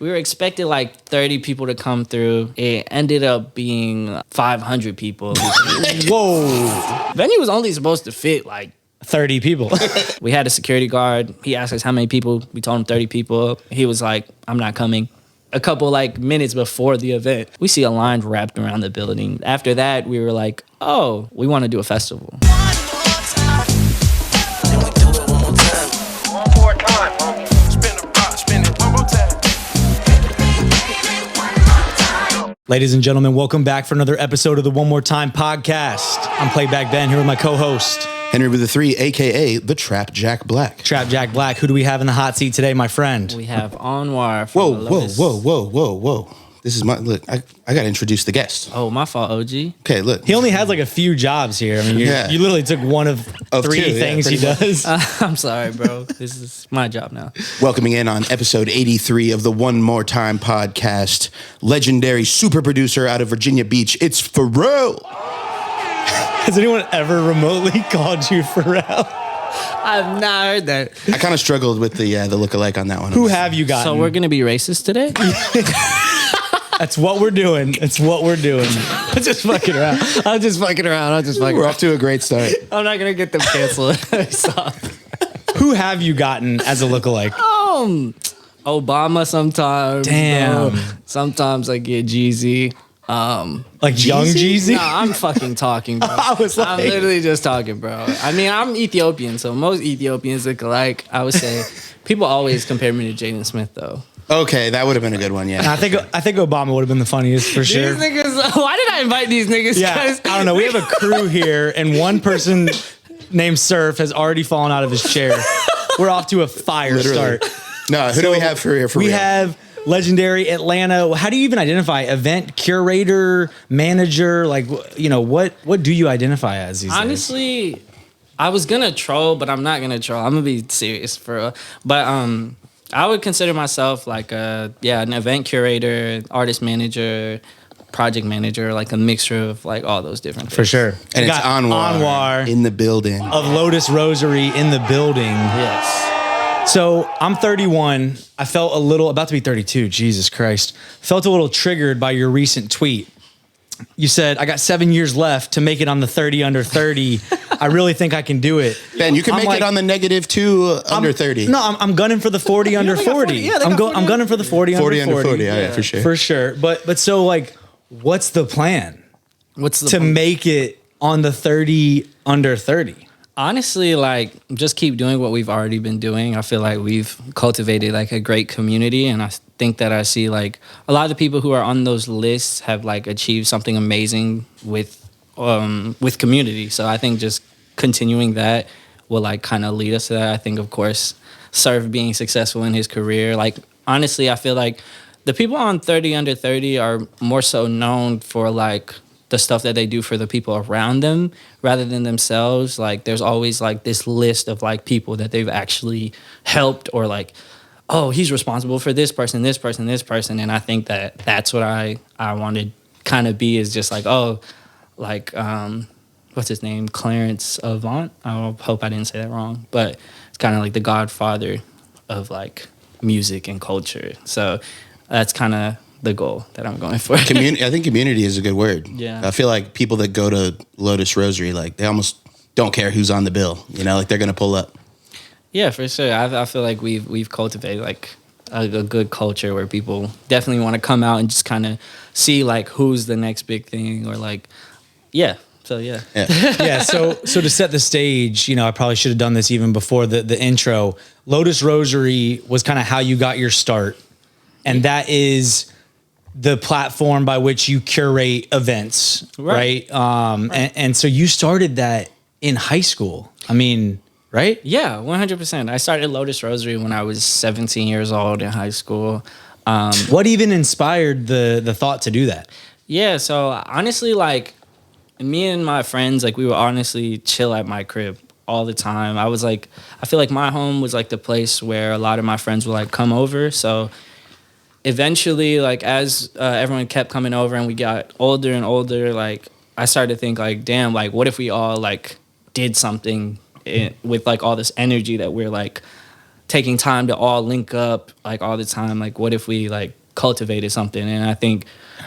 We were expecting like 30 people to come through. It ended up being 500 people. Whoa. Venue was only supposed to fit like 30 people. We had a security guard. He asked us how many people. We told him 30 people. He was like, I'm not coming. A couple like minutes before the event, we see a line wrapped around the building. After that, we were like, oh, we want to do a festival. Ladies and gentlemen, welcome back for another episode of the One More Time podcast. I'm Playback Ben here with my co-host, Henry with the 3, a.k.a. the Trap Jack Black. Trap Jack Black. Who do we have in the hot seat today, my friend? We have Anwar from Lotus. Whoa. This is my, look, I got to introduce the guest. Oh, my fault, OG. Okay, look. He only has like a few jobs here. I mean, you literally took one of three two, things he does. I'm sorry, bro. This is my job now. Welcoming in on episode 83 of the One More Time podcast, legendary super producer out of Virginia Beach, it's Pharrell. Has anyone ever remotely called you Pharrell? I've not heard that. I kind of struggled with the lookalike on that one. Who have you gotten? So we're going to be racist today? That's what we're doing. It's what we're doing. I'm just fucking around. We're off to a great start. I'm not going to get them canceled. Who have you gotten as a lookalike? Obama sometimes. Damn. Bro. Sometimes I get Jeezy. Like Young Jeezy? No, I'm fucking talking, bro. I'm literally just talking, bro. I mean, I'm Ethiopian, so most Ethiopians look alike. I would say people always compare me to Jaden Smith, though. Okay, that would have been a good one, yeah. I think Obama would have been the funniest for sure. These niggas, why did I invite these niggas? Yeah, I don't know. We have a crew here, and one person named Surf has already fallen out of his chair. We're off to a fire start. No, who do we have for real? We have legendary Atlanta. How do you even identify? Event curator, manager? Like, you know, what do you identify as these days? Honestly, I was gonna troll, but I'm not gonna troll. I'm gonna be serious for real. But I would consider myself like an event curator, artist manager, project manager, like a mixture of like all those different things. For sure. And it's Anwar in the building. Of Lotus Rosery in the building. Yes. So I'm 31. I felt about to be 32. Jesus Christ. Felt a little triggered by your recent tweet. You said, I got 7 years left to make it on the 30 under 30. I really think I can do it. Ben, you can make it on the -2 under 30. No, I'm gunning for the 40 under 40. I'm gunning for the 40 under 40. 40 under 40, yeah, for sure. For sure. But so like, what's the plan? To make it on the 30 under 30? Honestly, like, just keep doing what we've already been doing. I feel like we've cultivated like a great community, and I think that I see like a lot of the people who are on those lists have like achieved something amazing with community. So I think just continuing that will like kind of lead us to that. I think, of course, Surf being successful in his career. Like, honestly, I feel like the people on 30 under 30 are more so known for like the stuff that they do for the people around them rather than themselves. Like, there's always like this list of like people that they've actually helped, or like, oh, he's responsible for this person, this person, this person. And I think that that's what I want to kind of be, is just like, oh, like, what's his name? Clarence Avant. I hope I didn't say that wrong, but it's kind of like the godfather of like music and culture. So that's kind of the goal that I'm going for. I think community is a good word. Yeah. I feel like people that go to Lotus Rosery, like, they almost don't care who's on the bill. You know, like, they're going to pull up. Yeah, for sure. I feel like we've cultivated like a good culture where people definitely want to come out and just kind of see like who's the next big thing, or like, yeah. So yeah. So to set the stage, you know, I probably should have done this even before the intro. Lotus Rosery was kind of how you got your start, and that is the platform by which you curate events, right? And so you started that in high school. I mean, right? Yeah, 100%. I started Lotus Rosery when I was 17 years old in high school. What even inspired the thought to do that? Yeah, so honestly, like, me and my friends, like, we would honestly chill at my crib all the time. I feel like my home was like the place where a lot of my friends would like come over. So eventually, like, as everyone kept coming over and we got older and older, like, I started to think like, damn, like, what if we all like did something with like all this energy that we're like taking time to all link up like all the time. Like, what if we like cultivated something? And I think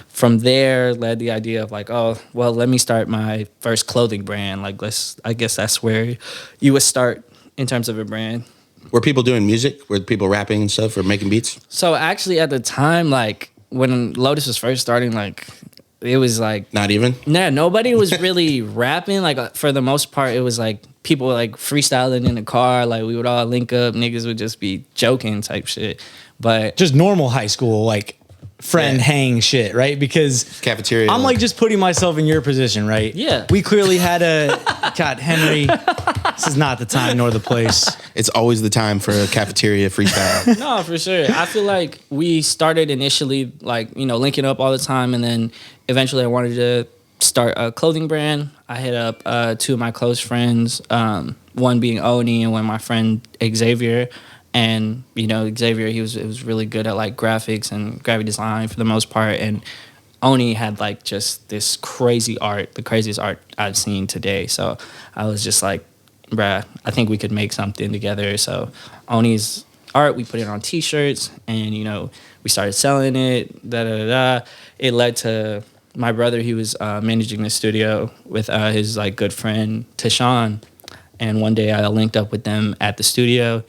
from there led the idea of like, oh, well, let me start my first clothing brand. Like, I guess that's where you would start in terms of a brand. Were people doing music? Were people rapping and stuff or making beats? So actually at the time, like when Lotus was first starting, like it was like Not even? nah, nobody was really rapping. Like for the most part, it was like people like freestyling in the car. Like we would all link up, niggas would just be joking type shit. But Just normal high school, like friend hang shit, right? Because Cafeteria. I'm like just putting myself in your position, right? Yeah. We clearly had God, Henry, this is not the time nor the place. It's always the time for a cafeteria freestyle. no, for sure. I feel like we started initially like, you know, linking up all the time. And then eventually I wanted to start a clothing brand. I hit up two of my close friends, one being Oni and one my friend Xavier. And, you know, Xavier, he was really good at like graphics and graphic design for the most part. And Oni had like just this crazy art, the craziest art I've seen today. So I was just like, bruh, I think we could make something together. So Oni's art, we put it on t-shirts and, you know, we started selling it, It led to my brother, he was managing the studio with his like good friend Tashawn. And one day I linked up with them at the studio.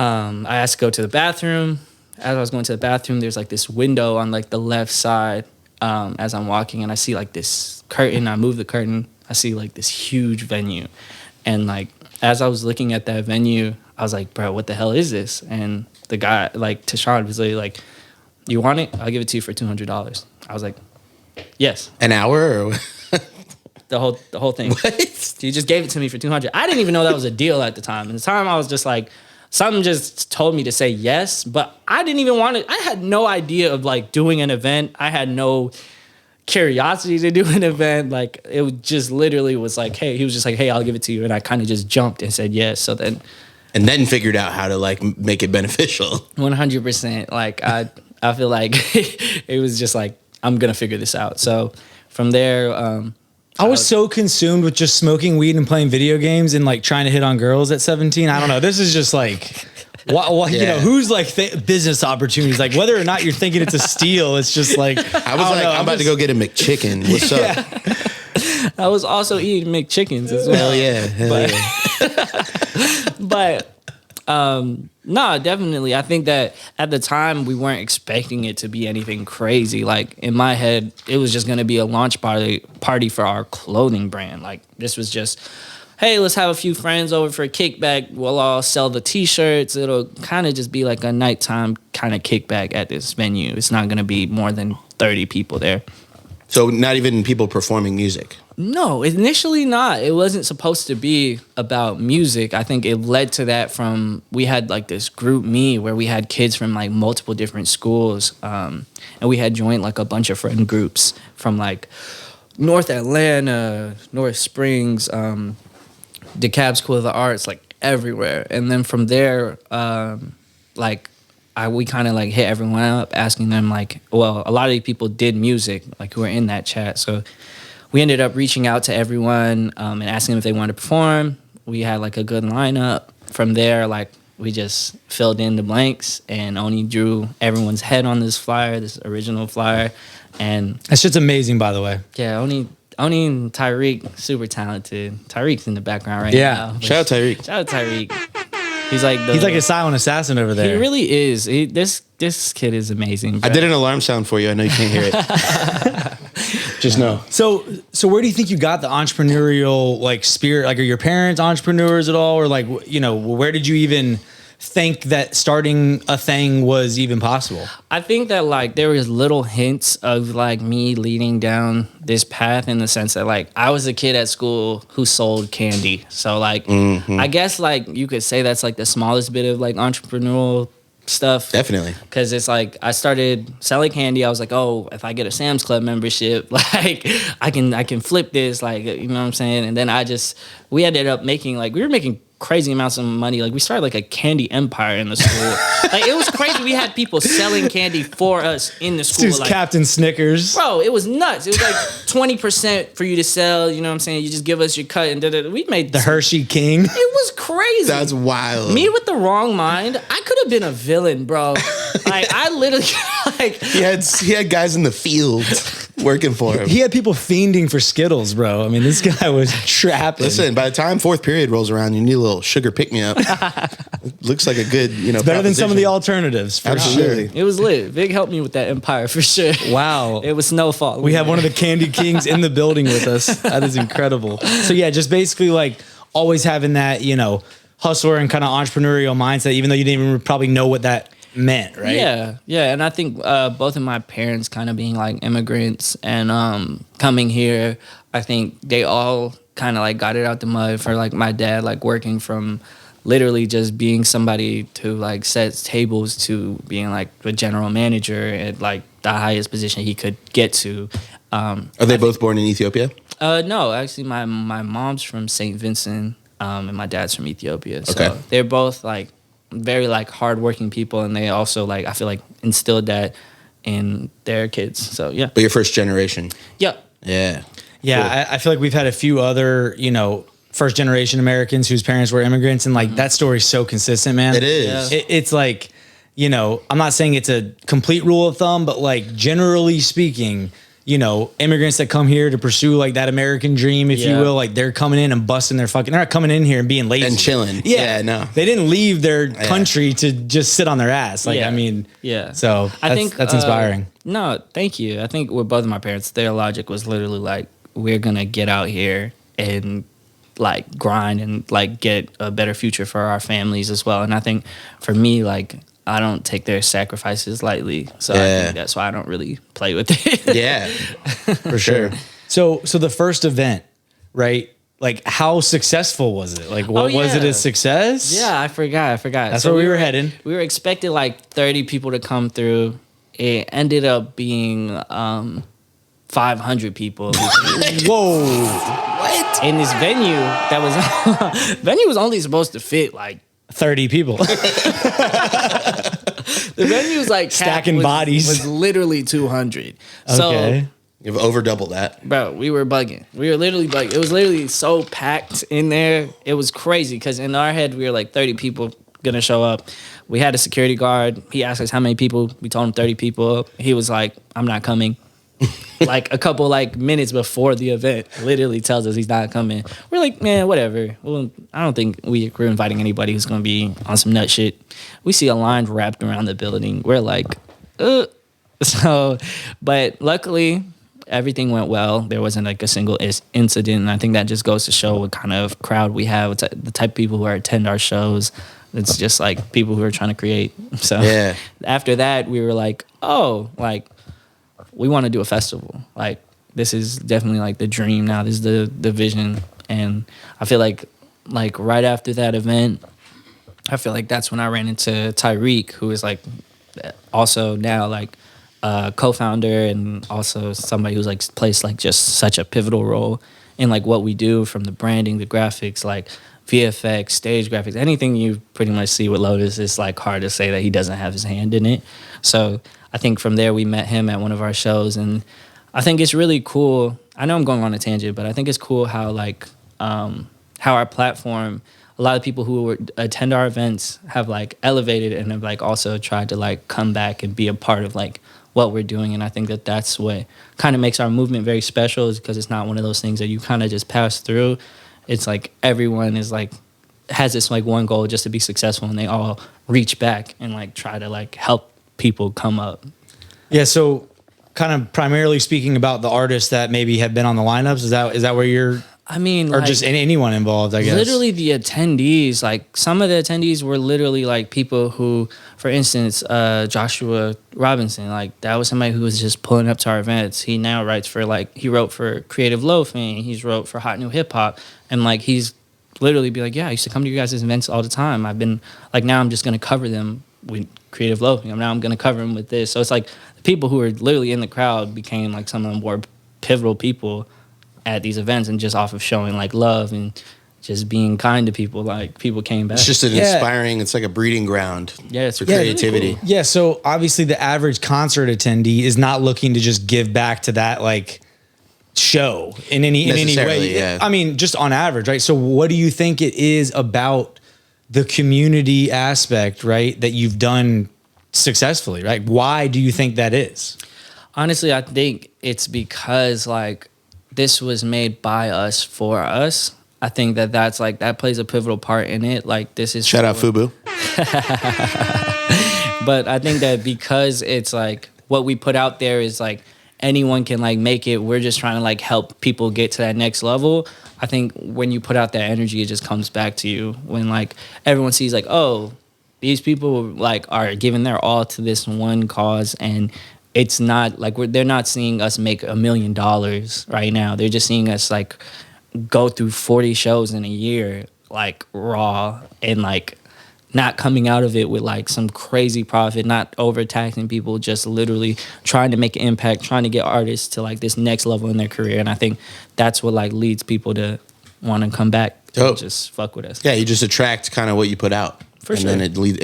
I asked to go to the bathroom. As I was going to the bathroom, there's like this window on like the left side as I'm walking, and I see like this curtain. I move the curtain. I see like this huge venue. And like as I was looking at that venue, I was like, bro, what the hell is this? And the guy, like Tashawn, was literally like, you want it? I'll give it to you for $200. I was like, yes. An hour or The whole thing. what? He just gave it to me for $200. I didn't even know that was a deal at the time. At the time, I was just like, something just told me to say yes, but I didn't even want to. I had no idea of like doing an event. I had no curiosity to do an event. Like it just literally was like, hey, he was just like, hey, I'll give it to you. And I kind of just jumped and said yes. So then. And then figured out how to like make it beneficial. 100%. Like I feel like it was just like, I'm going to figure this out. So from there, I was so consumed with just smoking weed and playing video games and like trying to hit on girls at 17. I don't know. This is just like, you know, who's like business opportunities? Like whether or not you're thinking it's a steal, it's just like I was like, I'm about to go get a McChicken. What's up? I was also eating McChickens as well. Hell yeah. But no, definitely. I think that at the time we weren't expecting it to be anything crazy. Like in my head, it was just gonna be a launch party for our clothing brand. Like this was just, hey, let's have a few friends over for a kickback. We'll all sell the t-shirts. It'll kind of just be like a nighttime kind of kickback at this venue. It's not gonna be more than 30 people there. So not even people performing music. No, initially not. It wasn't supposed to be about music. I think it led to that from, we had like this group me where we had kids from like multiple different schools. And we had joined like a bunch of friend groups from like North Atlanta, North Springs, DeKalb School of the Arts, like everywhere. And then from there, we kind of like hit everyone up asking them like, well, a lot of these people did music, like who were in that chat. So we ended up reaching out to everyone and asking them if they wanted to perform. We had like a good lineup. From there, like we just filled in the blanks and Oni drew everyone's head on this flyer, this original flyer. And that shit's amazing, by the way. yeah, Oni and Tyreek, super talented. Tyreek's in the background right now. Shout out Tyreek. Shout out Tyreek. He's like a silent assassin over there. He really is. This kid is amazing. I did an alarm sound for you. I know you can't hear it. Just know. So where do you think you got the entrepreneurial like spirit? Like, are your parents entrepreneurs at all, or like, you know, where did you even think that starting a thing was even possible? I think that like there was little hints of like me leading down this path in the sense that like I was a kid at school who sold candy. So like I guess like you could say that's like the smallest bit of like entrepreneurial stuff. Definitely. Because it's like I started selling candy. I was like, oh, if I get a Sam's Club membership, like I can flip this, like, you know what I'm saying? And then we ended up making like, we were making crazy amounts of money. Like we started like a candy empire in the school. Like it was crazy. We had people selling candy for us in the school. Dude's like, Captain Snickers. bro, it was nuts. It was like 20% for you to sell. You know what I'm saying? You just give us your cut and we made The Hershey King. It was crazy. That's wild. Me with the wrong mind, I could have been a villain, bro. Like I literally like He had guys in the field working for him. He had people fiending for Skittles, bro. I mean, this guy was trapped. Listen, by the time fourth period rolls around, you need a little sugar pick me up. Looks like a good, better than some of the alternatives, for Absolutely. sure. it was lit. Big helped me with that empire for sure. Wow. It was Snowfall. We have one of the Candy Kings in the building with us. That is incredible. So yeah, just basically like always having that, hustler and kind of entrepreneurial mindset, even though you didn't even probably know what that meant, right? Yeah. And I think both of my parents kind of being like immigrants and coming here, I think they all kind of like got it out the mud. For like my dad, like working from literally just being somebody to like set tables to being like a general manager at like the highest position he could get to. Are they both born in Ethiopia? No, actually my mom's from St. Vincent and my dad's from Ethiopia. So Okay. they're both like very like hardworking people, and they also like I feel like instilled that in their kids. So yeah. But you're first generation. Yeah. Yeah. Yeah, Cool. I feel like we've had a few other, first generation Americans whose parents were immigrants, and like that story's so consistent, man. It is. Yeah. It's like, I'm not saying it's a complete rule of thumb, but like generally speaking, immigrants that come here to pursue like that American dream, if you Yeah. will, like they're coming in and busting they're not coming in here and being lazy. And chilling. Yeah, no. They didn't leave their country to just sit on their ass. Like, Yeah. I mean, Yeah. so I think that's inspiring. No, thank you. I think with both of my parents, their logic was literally like, we're gonna get out here and like grind and like get a better future for our families as well. And I think for me, like I don't take their sacrifices lightly. So I think that's why I don't really play with it. Yeah. For sure. So the first event, right? Like, how successful was it? Like, what was it a success? Yeah, I forgot. That's where we were heading. We were expecting like 30 people to come through. It ended up being 500 people. Whoa. What? In this venue that was venue was only supposed to fit like 30 people. the venue was like Stacking bodies. was literally 200. So Okay. You've over doubled that. bro, we were bugging. We were literally bugging. It was literally so packed in there. It was crazy because in our head we were like 30 people gonna show up. We had a security guard. He asked us how many people. We told him 30 people. He was like, "I'm not coming." Like a couple like minutes before the event, literally tells us he's not coming. We're like, man, whatever. Well, I don't think we're inviting anybody who's gonna be on some nut shit. We see a line wrapped around the building. We're like, So, but luckily everything went well. There wasn't like a single incident, and I think that just goes to show what kind of crowd we have. It's the type of people who attend our shows. It's just like people who are trying to create. So Yeah. after that, we were like, oh, like we want to do a festival. Like this is definitely like the dream now. This is the vision, and I feel like right after that event, I feel like that's when I ran into Tyreek, who is like also now like co-founder and also somebody who's like plays like just such a pivotal role in like what we do, from the branding, the graphics, like VFX, stage graphics, anything you pretty much see with Lotus. It's like hard to say that he doesn't have his hand in it. So I think from there we met him at one of our shows, and I think it's really cool. I know I'm going on a tangent, but I think it's cool how like how our platform, a lot of people who attend our events have like elevated and have like also tried to like come back and be a part of like what we're doing. And I think that that's what kind of makes our movement very special, is because it's not one of those things that you kind of just pass through. It's like everyone is like has this like one goal, just to be successful, and they all reach back and like try to like help people come up. Yeah, so kind of primarily speaking about the artists that maybe have been on the lineups, is that where you're, I mean, or like, just anyone involved, I guess? literally the attendees, like some of the attendees were literally like people who, for instance, Joshua Robinson, like that was somebody who was just pulling up to our events. He now writes for like, he wrote for Creative Loafing, he's wrote for Hot New Hip Hop, and like he's literally be like, yeah, I used to come to you guys' events all the time. I've been like, now I'm just gonna cover them with Creative Loafing. Now I'm gonna cover them with this. So it's like the people who were literally in the crowd became like some of the more pivotal people at these events, and just off of showing like love and just being kind to people. Like people came back. It's just an Yeah. inspiring. It's like a breeding ground. Yeah, it's for really creativity. cool. Yeah, so obviously the average concert attendee is not looking to just give back to that like show in any way. Necessarily, yeah. I mean, just on average, right? So what do you think it is about the community aspect, right, that you've done successfully, right? Why do you think that is? Honestly, I think it's because like this was made by us for us. I think that's like that plays a pivotal part in it. Like this is Shout out for- Fubu. But I think that because it's like what we put out there is like anyone can like make it. We're just trying to like help people get to that next level. I think when you put out that energy, it just comes back to you when like everyone sees like, oh, these people like are giving their all to this one cause, and it's not like they're not seeing us make $1 million right now. They're just seeing us like go through 40 shows in a year, like raw, and like not coming out of it with like some crazy profit, not overtaxing people, just literally trying to make an impact, trying to get artists to like this next level in their career. And I think that's what like leads people to want to come back Dope. and just fuck with us. Yeah, you just attract kind of what you put out. For and sure. then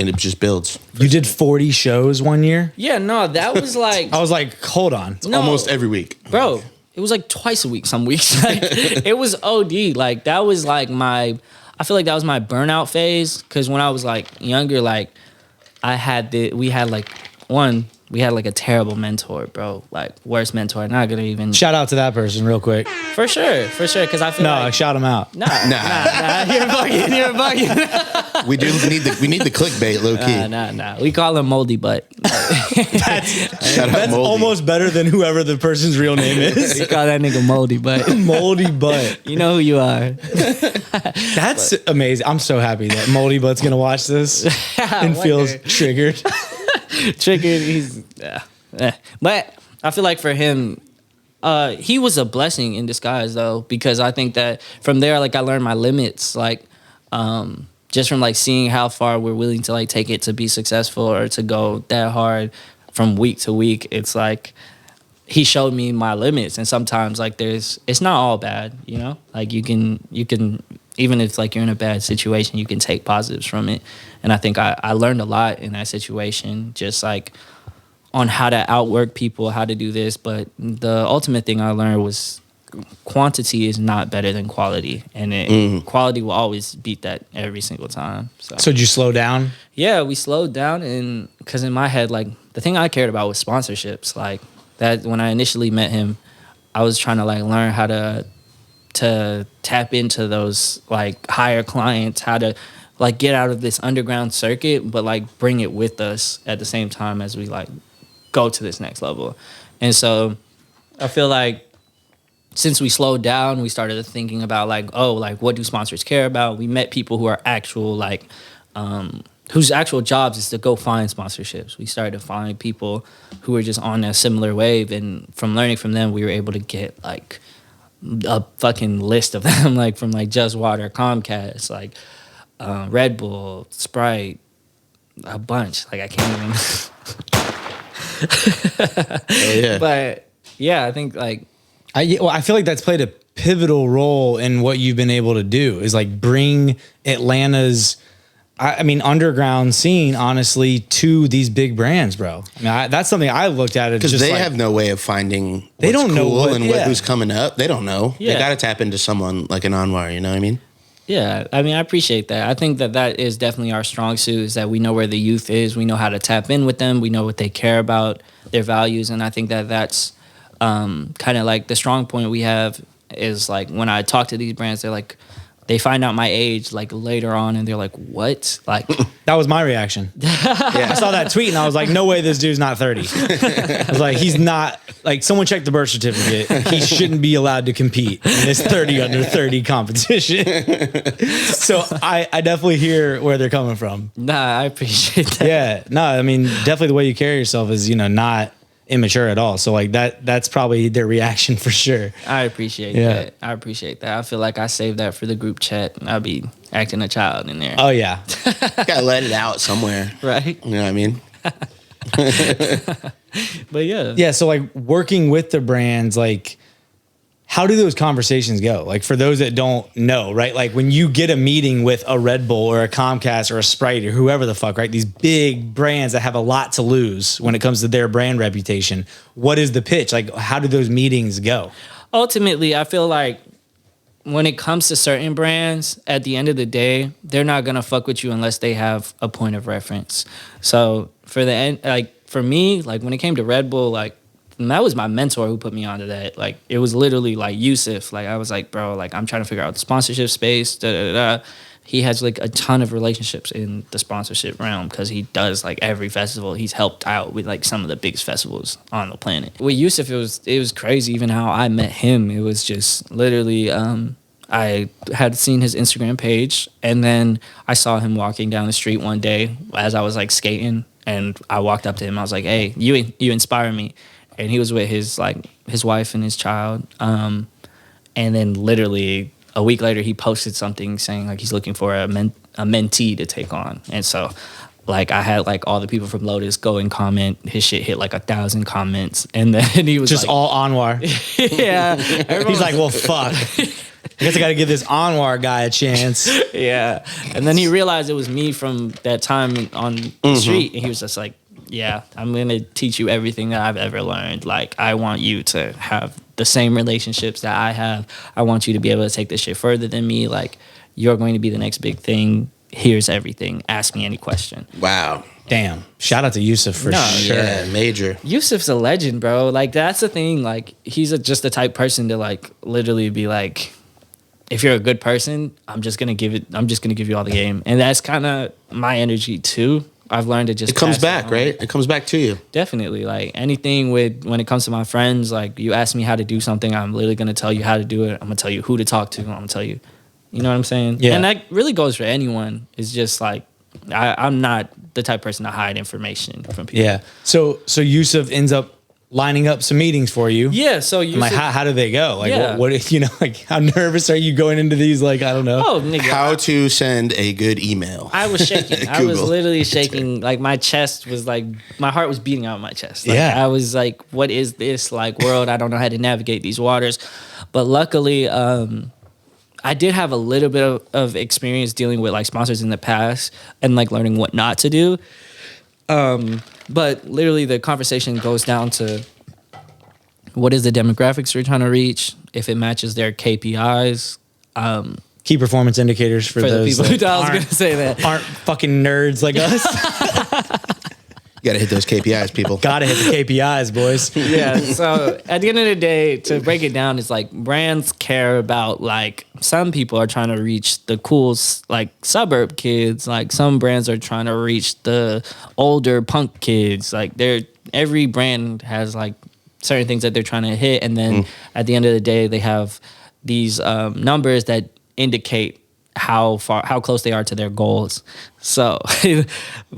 it just builds. You did 40 shows one year? Yeah, no, that was like, I was like, hold on. no, Almost every week. bro, it was like twice a week some weeks. Like it was OD. Like that was like I feel like that was my burnout phase, because when I was like younger, like we had like a terrible mentor, bro. Like worst mentor. Not gonna even Shout out to that person real quick. for sure, because I feel No, like shout him out. nah, you're bugging. We need the clickbait, low key. Nah. We call him Moldy Butt. Shout out That's Moldy. almost better than whoever the person's real name is. We call that nigga Moldy Butt. Moldy Butt. You know who you are. That's amazing. I'm so happy that Moldy Butt's gonna watch this and feels Wonder. triggered. Triggered. He's, but I feel like for him, he was a blessing in disguise though, because I think that from there, like I learned my limits, like just from like seeing how far we're willing to like take it to be successful or to go that hard from week to week. It's like he showed me my limits, and sometimes like it's not all bad, you know. Like you can even if like you're in a bad situation, you can take positives from it. And I think I learned a lot in that situation, just like on how to outwork people, how to do this. But the ultimate thing I learned was quantity is not better than quality, and quality will always beat that every single time. So So did you slow down? yeah, we slowed down, and because in my head, like the thing I cared about was sponsorships. Like that, when I initially met him, I was trying to like learn how to tap into those like higher clients, how to like get out of this underground circuit, but like bring it with us at the same time as we like go to this next level. And so I feel like since we slowed down, we started thinking about like, oh, like what do sponsors care about? We met people who are actual like whose actual jobs is to go find sponsorships. We started to find people who were just on a similar wave, and from learning from them, we were able to get like a fucking list of them, like from like Just Water, Comcast, like Red Bull, Sprite, a bunch. Like I can't even. Oh, yeah. But yeah, I think like I feel like that's played a pivotal role in what you've been able to do, is like bring Atlanta's, I mean, underground scene, honestly, to these big brands, bro. I mean, that's something I looked at. Because they have no way of finding what's They don't know cool what- and yeah. who's coming up. They don't know. Yeah. They got to tap into someone like an Anwar, you know what I mean? yeah, I mean, I appreciate that. I think that is definitely our strong suit, is that we know where the youth is. We know how to tap in with them. We know what they care about, their values. And I think that's kind of like the strong point we have is like when I talk to these brands, they're like, they find out my age like later on, and they're like, what? Like, That was my reaction. I saw that tweet and I was like, no way this dude's not 30. I was like, he's not, like, someone checked the birth certificate. He shouldn't be allowed to compete in this 30 under 30 competition. So I definitely hear where they're coming from. nah, I appreciate that. Yeah. No, I mean, definitely the way you carry yourself is, not immature at all. So like that's probably their reaction for sure. I appreciate Yeah. that. I appreciate that. I feel like I saved that for the group chat. I'll be acting a child in there. Oh yeah. Got to let it out somewhere. Right? You know what I mean? But yeah. Yeah. So like working with the brands, like How do those conversations go? Like for those that don't know, right? Like when you get a meeting with a Red Bull or a Comcast or a Sprite or whoever the fuck, right? These big brands that have a lot to lose when it comes to their brand reputation. What is the pitch? Like how do those meetings go? Ultimately, I feel like when it comes to certain brands, at the end of the day, they're not gonna fuck with you unless they have a point of reference. So for the end, like for me, like when it came to Red Bull, like that was my mentor who put me onto that. Like it was literally like Yusuf. Like I was like, bro, like I'm trying to figure out the sponsorship space. Da da da. He has like a ton of relationships in the sponsorship realm because he does like every festival. He's helped out with like some of the biggest festivals on the planet. With Yusuf, it was crazy. Even how I met him, it was just literally. I had seen his Instagram page, and then I saw him walking down the street one day as I was like skating, and I walked up to him. I was like, "Hey, you inspire me." And he was with his wife and his child. And then literally a week later, he posted something saying like he's looking for a mentee to take on. And so like I had like all the people from Lotus go and comment. His shit hit like 1,000 comments. And then he was just like, all Anwar. Yeah. He's like, well, fuck. I guess I got to give this Anwar guy a chance. Yeah. And then he realized it was me from that time on the street. And he was just like, yeah, I'm going to teach you everything that I've ever learned. Like, I want you to have the same relationships that I have. I want you to be able to take this shit further than me. Like, you're going to be the next big thing. Here's everything. Ask me any question. Wow. Damn. Shout out to Yusuf for sure. Yeah, major. Yusuf's a legend, bro. Like, that's the thing. Like, he's just the type person to, like, literally be like, if you're a good person, I'm just going to give you all the game. And that's kind of my energy, too. I've learned to just it comes back, right? It comes back to you. Definitely. Like anything when it comes to my friends, like you ask me how to do something, I'm literally going to tell you how to do it. I'm going to tell you who to talk to. I'm going to tell you, you know what I'm saying? Yeah. And that really goes for anyone. It's just like, I'm not the type of person to hide information from people. Yeah. So Yusuf ends up lining up some meetings for you. Yeah. So I'm like, how do they go? Like, Yeah. what you know, like how nervous are you going into these? Like, I don't know. Oh, nigga. How to send a good email. I was shaking. I was literally shaking. Like my chest was like, my heart was beating out of my chest. Like, Yeah. I was like, what is this like world? I don't know how to navigate these waters. But luckily, I did have a little bit of experience dealing with like sponsors in the past and like learning what not to do. But literally the conversation goes down to what is the demographics you're trying to reach, if it matches their KPIs. Key performance indicators for those the people that I was going to say that. aren't fucking nerds like us. You got to hit those KPIs, people. Gotta hit the KPIs, boys. Yeah. So at the end of the day, to break it down, it's like brands care about like some people are trying to reach the cool like suburb kids. Like some brands are trying to reach the older punk kids. Like every brand has like certain things that they're trying to hit, and then at the end of the day, they have these numbers that indicate how close they are to their goals. So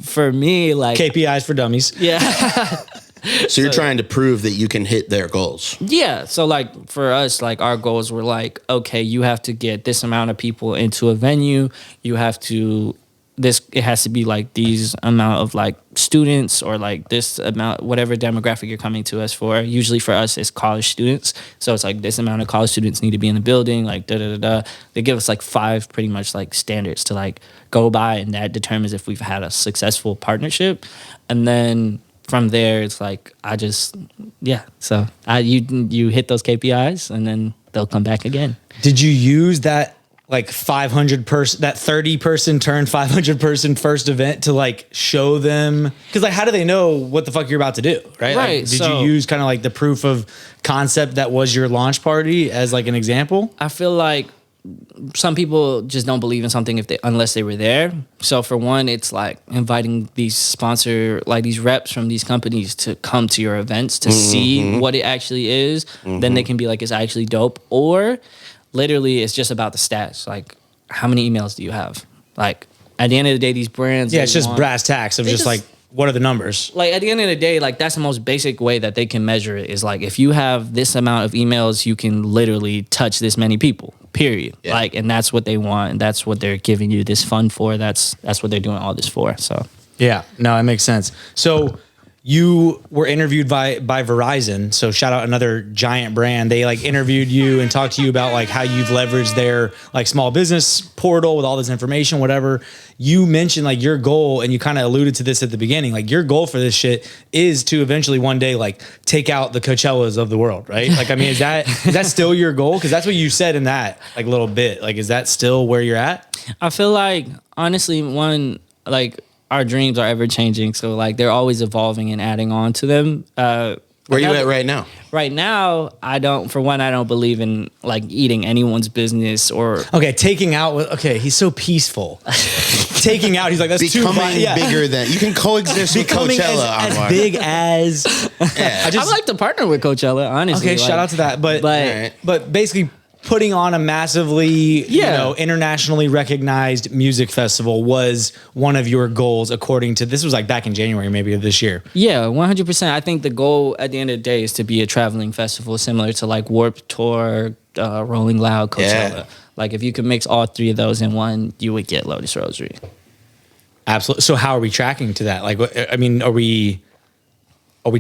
for me, like KPIs for dummies. yeah. So you're trying to prove that you can hit their goals. Yeah. So like for us, like our goals were like, okay, you have to get this amount of people into a venue. You have to it has to be like these amount of like students or like this amount, whatever demographic you're coming to us for. Usually for us, it's college students. So it's like this amount of college students need to be in the building, like da-da-da-da. They give us like 5 pretty much like standards to like go by, and that determines if we've had a successful partnership. And then from there, it's like, So you hit those KPIs and then they'll come back again. Did you use that like 500 person, that 30 person turned 500 person first event to like show them? Cause like, how do they know what the fuck you're about to do? Right. Right. Like, did you use kind of like the proof of concept that was your launch party as like an example? I feel like some people just don't believe in something unless they were there. So for one, it's like inviting these reps from these companies to come to your events to see what it actually is. Then they can be like, it's actually dope. Or literally it's just about the stats. Like, how many emails do you have? Like, at the end of the day, these brands. Yeah, it's just brass tacks of just like, what are the numbers? Like, at the end of the day, like, that's the most basic way that they can measure it is like, if you have this amount of emails, you can literally touch this many people, period. Yeah. Like, and that's what they want. And that's what they're giving you this fund for. That's what they're doing all this for. So, yeah, no, it makes sense. So you were interviewed by Verizon. So shout out another giant brand. They like interviewed you and talked to you about like how you've leveraged their like small business portal with all this information, whatever. You mentioned like your goal, and you kind of alluded to this at the beginning, like your goal for this shit is to eventually one day like take out the Coachellas of the world, right? Like, I mean, is that still your goal? Cause that's what you said in that like little bit. Like, is that still where you're at? I feel like, honestly, like, our dreams are ever changing, so like they're always evolving and adding on to them. Where are you at right now? Right now, I don't believe in like eating anyone's business or taking out. Okay, he's so peaceful. Taking out, he's like, that's becoming bigger than you can coexist with Coachella. As big as. Yeah. I'd like to partner with Coachella, honestly. Okay, shout out to that, but basically putting on a massively, internationally recognized music festival was one of your goals, according to, this was like back in January, maybe of this year. Yeah, 100%. I think the goal at the end of the day is to be a traveling festival similar to like Warped Tour, Rolling Loud, Coachella. Yeah. Like if you could mix all three of those in one, you would get Lotus Rosery. Absolutely. So how are we tracking to that? Like, I mean, are we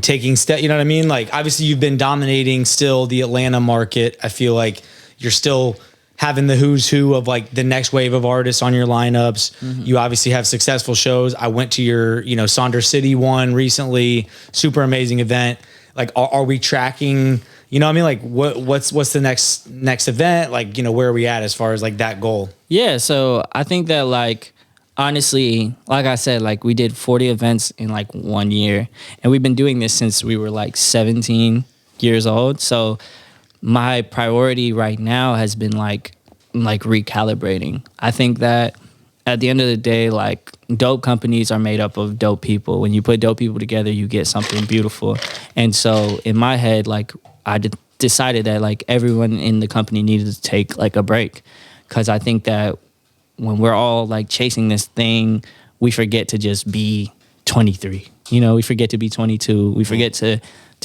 taking steps? You know what I mean? Like, obviously you've been dominating still the Atlanta market. I feel like you're still having the who's who of like the next wave of artists on your lineups. Mm-hmm. You obviously have successful shows. I went to your, Saunders City one recently, super amazing event. Like, are we tracking, you know what I mean? Like what's the next event? Like, where are we at as far as like that goal? Yeah. So I think that like, honestly, like I said, like we did 40 events in like 1 year, and we've been doing this since we were like 17 years old. So my priority right now has been like recalibrating. I think that at the end of the day, like dope companies are made up of dope people. When you put dope people together, you get something beautiful. And so in my head, like I decided that like everyone in the company needed to take like a break, because I think that when we're all like chasing this thing, we forget to just be 23. We forget to be 22. We forget to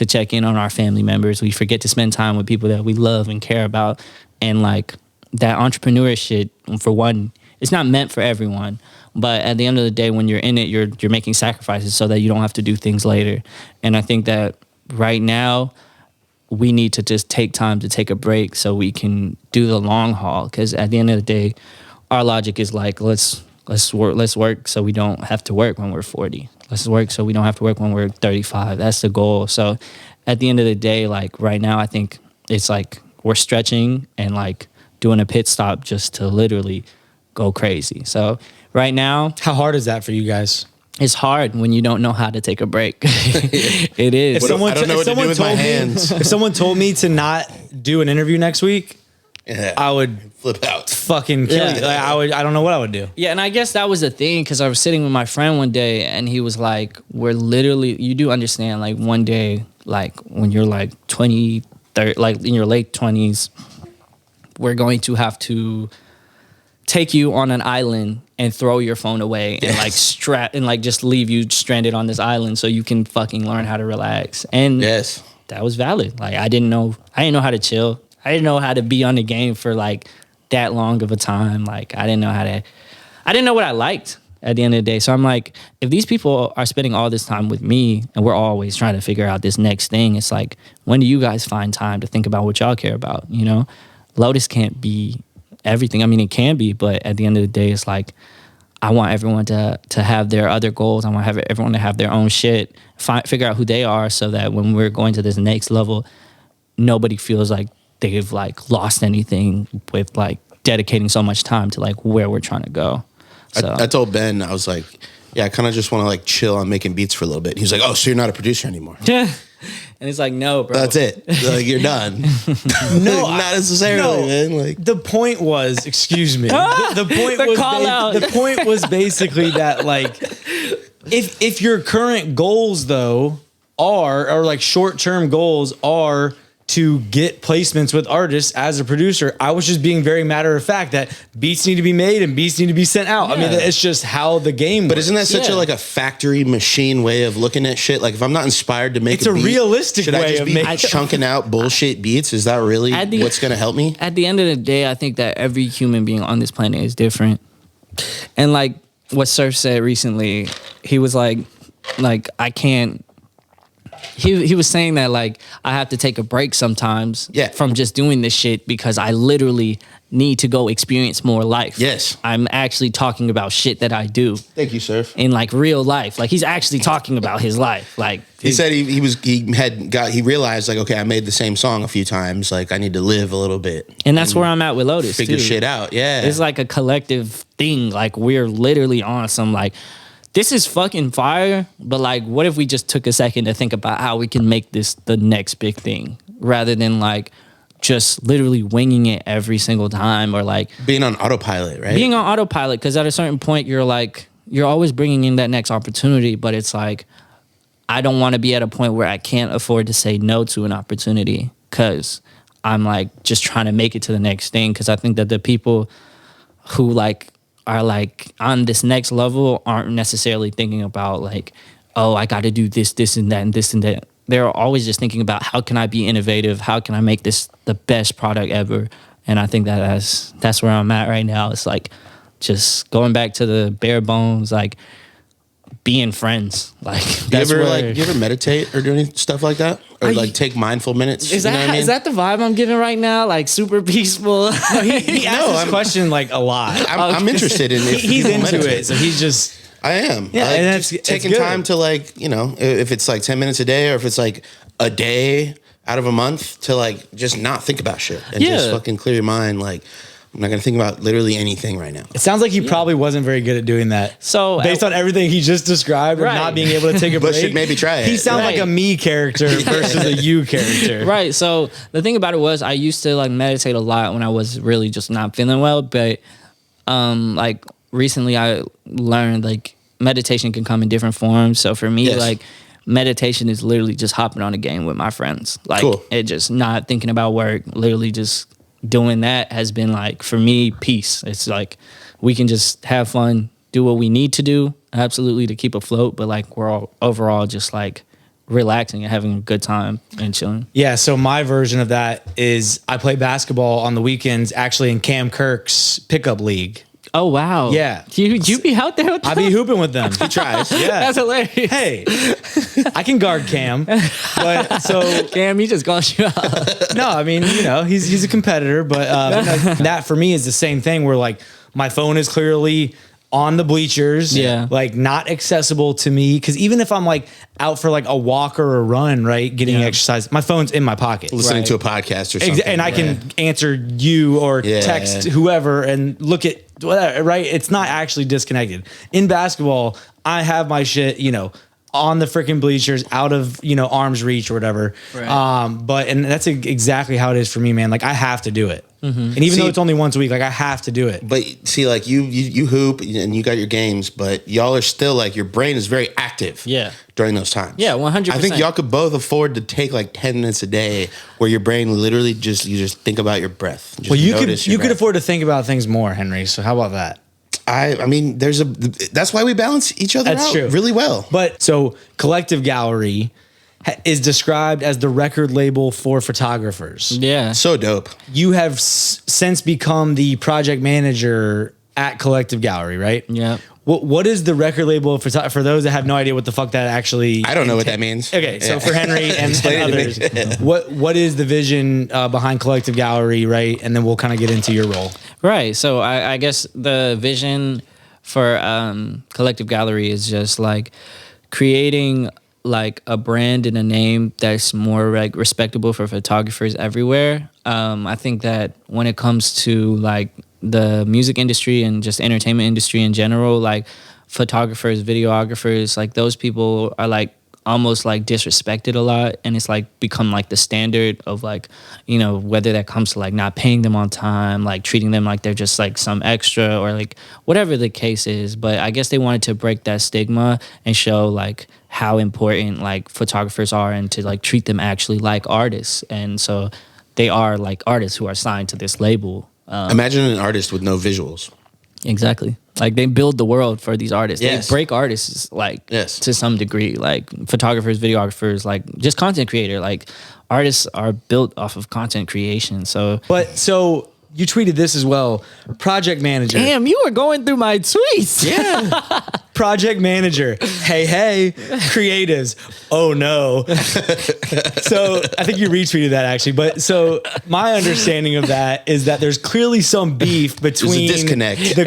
check in on our family members. We forget to spend time with people that we love and care about. And like that entrepreneur shit, for one, it's not meant for everyone. But at the end of the day, when you're in it, you're making sacrifices so that you don't have to do things later. And I think that right now we need to just take time to take a break so we can do the long haul. Because at the end of the day, our logic is like, let's work so we don't have to work when we're 40. Let's work so we don't have to work when we're 35. That's the goal. So at the end of the day, like right now, I think it's like we're stretching and like doing a pit stop just to literally go crazy. So right now, how hard is that for you guys? It's hard when you don't know how to take a break. It is. I don't know what to do with my hands. If someone told me to not do an interview next week, I would flip out, fucking kill you. Like, I don't know what I would do. Yeah, and I guess that was the thing, because I was sitting with my friend one day, and he was like, "We're literally, you do understand, like one day, like when you're like 20, 30, like in your late 20s, we're going to have to take you on an island and throw your phone away and like strap and like just leave you stranded on this island so you can fucking learn how to relax." And that was valid. Like I didn't know how to chill. I didn't know how to be on the game for like that long of a time. Like I didn't know what I liked at the end of the day. So I'm like, if these people are spending all this time with me and we're always trying to figure out this next thing, it's like, when do you guys find time to think about what y'all care about? Lotus can't be everything. I mean, it can be, but at the end of the day, it's like, I want everyone to have their other goals. I want everyone to have their own shit, figure out who they are, so that when we're going to this next level, nobody feels like they've like lost anything with like dedicating so much time to like where we're trying to go. So I told Ben, I was like, yeah, I kind of just want to like chill on making beats for a little bit. He was like, oh, so you're not a producer anymore? Yeah. And it's like, no, bro. That's it. Like, you're done. No, not necessarily, man. Like the point was, excuse me. The point the was call out. The point was basically that like, if your current goals though are like short-term goals are to get placements with artists as a producer, I was just being very matter of fact that beats need to be made and beats need to be sent out. Yeah. I mean, it's just how the game works. But isn't that such a factory machine way of looking at shit? Like if I'm not inspired to make it's a beat, realistic should way I just of be chunking out bullshit beats? Is that really what's going to help me? At the end of the day, I think that every human being on this planet is different. And like what Surf said recently, he was like I can't he was saying that like I have to take a break sometimes from just doing this shit because I literally need to go experience more life. Yes. I'm actually talking about shit that I do. Thank you, sir. In like real life. Like he's actually talking about his life. Like he said he realized like, okay, I made the same song a few times. Like I need to live a little bit. And that's where I'm at with Lotus. Figure too. shit out. Yeah. It's like a collective thing. Like we're literally on some like, this is fucking fire, but like, what if we just took a second to think about how we can make this the next big thing rather than like just literally winging it every single time or like being on autopilot, right? Being on autopilot, because at a certain point you're always bringing in that next opportunity, but it's like, I don't want to be at a point where I can't afford to say no to an opportunity because I'm like just trying to make it to the next thing. Because I think that the people who like are like on this next level aren't necessarily thinking about like, oh, I got to do this, this and that, and this and that. They're always just thinking about how can I be innovative? How can I make this the best product ever? And I think that that's where I'm at right now. It's like just going back to the bare bones, like being friends. Like that's you ever meditate or do any stuff like that? Or like take mindful minutes? Is that the vibe I'm giving right now? Like super peaceful? No, he asks this question like a lot. I'm interested in it. He's into it, so he's just... I am. Yeah, like, and that's taking time to like, you know, if it's like 10 minutes a day or if it's like a day out of a month to like just not think about shit and just fucking clear your mind. Like, I'm not gonna think about literally anything right now. It sounds like he probably wasn't very good at doing that. So based on everything he just described, or not being able to take a break, but should maybe try it. He sounds like a me character versus a you character. Right. So the thing about it was, I used to like meditate a lot when I was really just not feeling well, but like recently I learned like meditation can come in different forms. So for me, like meditation is literally just hopping on a game with my friends. Like it just not thinking about work, literally just doing that has been like, for me, peace. It's like we can just have fun, do what we need to do, absolutely to keep afloat, but like we're all overall just like relaxing and having a good time and chilling. Yeah, so my version of that is I play basketball on the weekends, actually in Cam Kirk's pickup league. Oh, wow. Yeah. You be out there with them? I be hooping with them. He tries. Yeah. That's hilarious. Hey, I can guard Cam. But so Cam, he just calls you out. No, I mean, you know, he's a competitor, but that for me is the same thing where like my phone is clearly on the bleachers, like not accessible to me. Cause even if I'm like out for like a walk or a run, right, getting exercise, my phone's in my pocket. Listening to a podcast or something. And I can answer you or text whoever and look at whatever, right? It's not actually disconnected. In basketball, I have my shit, you know, on the freaking bleachers, out of, you know, arm's reach or whatever. Right. But that's exactly how it is for me, man. Like I have to do it. Mm-hmm. And even though it's only once a week, like I have to do it. But see, like you hoop and you got your games, but y'all are still like, your brain is very active during those times. Yeah, 100%. I think y'all could both afford to take like 10 minutes a day where your brain literally you just think about your breath. Well, you could afford to think about things more, Henry. So how about that? I mean, that's why we balance each other out really well. But so Collective Gallery is described as the record label for photographers. Yeah. So dope. You have since become the project manager at Collective Gallery, right? Yeah. What is the record label for those that have no idea what the fuck that actually... I don't know what that means. Okay, so for Henry and others, what is the vision behind Collective Gallery, right? And then we'll kind of get into your role. Right. So I guess the vision for Collective Gallery is just like creating like a brand and a name that's more like respectable for photographers everywhere. I think that when it comes to like the music industry and just entertainment industry in general, like photographers, videographers, like those people are like almost like disrespected a lot, and it's like become like the standard of like, you know, whether that comes to like not paying them on time, like treating them like they're just like some extra or like whatever the case is. But I guess they wanted to break that stigma and show like how important like photographers are and to like treat them actually like artists. And so they are like artists who are signed to this label. Imagine an artist with no visuals. Exactly. Like they build the world for these artists. Yes. They break artists like to some degree, like photographers, videographers, like just content creator. Like artists are built off of content creation. So you tweeted this as well. Project manager. Damn, you were going through my tweets. Yeah. project manager. Hey, creatives. Oh no. So I think you retweeted that actually. But so my understanding of that is that there's clearly some beef between the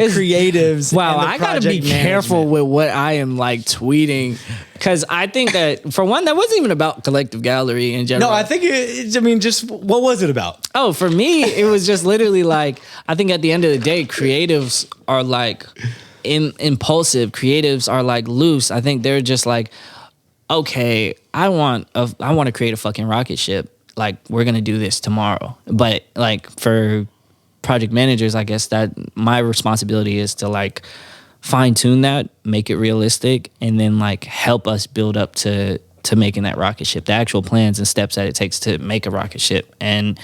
creatives. Wow, and the I gotta be careful with what I am like tweeting. Because I think that, for one, that wasn't even about Collective Gallery in general. No, I think just what was it about? Oh, for me, it was just literally like, I think at the end of the day, creatives are like impulsive. Creatives are like loose. I think they're just like, okay, I want to create a fucking rocket ship. Like, we're going to do this tomorrow. But like for project managers, I guess that my responsibility is to like fine tune that, make it realistic, and then like help us build up to making that rocket ship, the actual plans and steps that it takes to make a rocket ship. And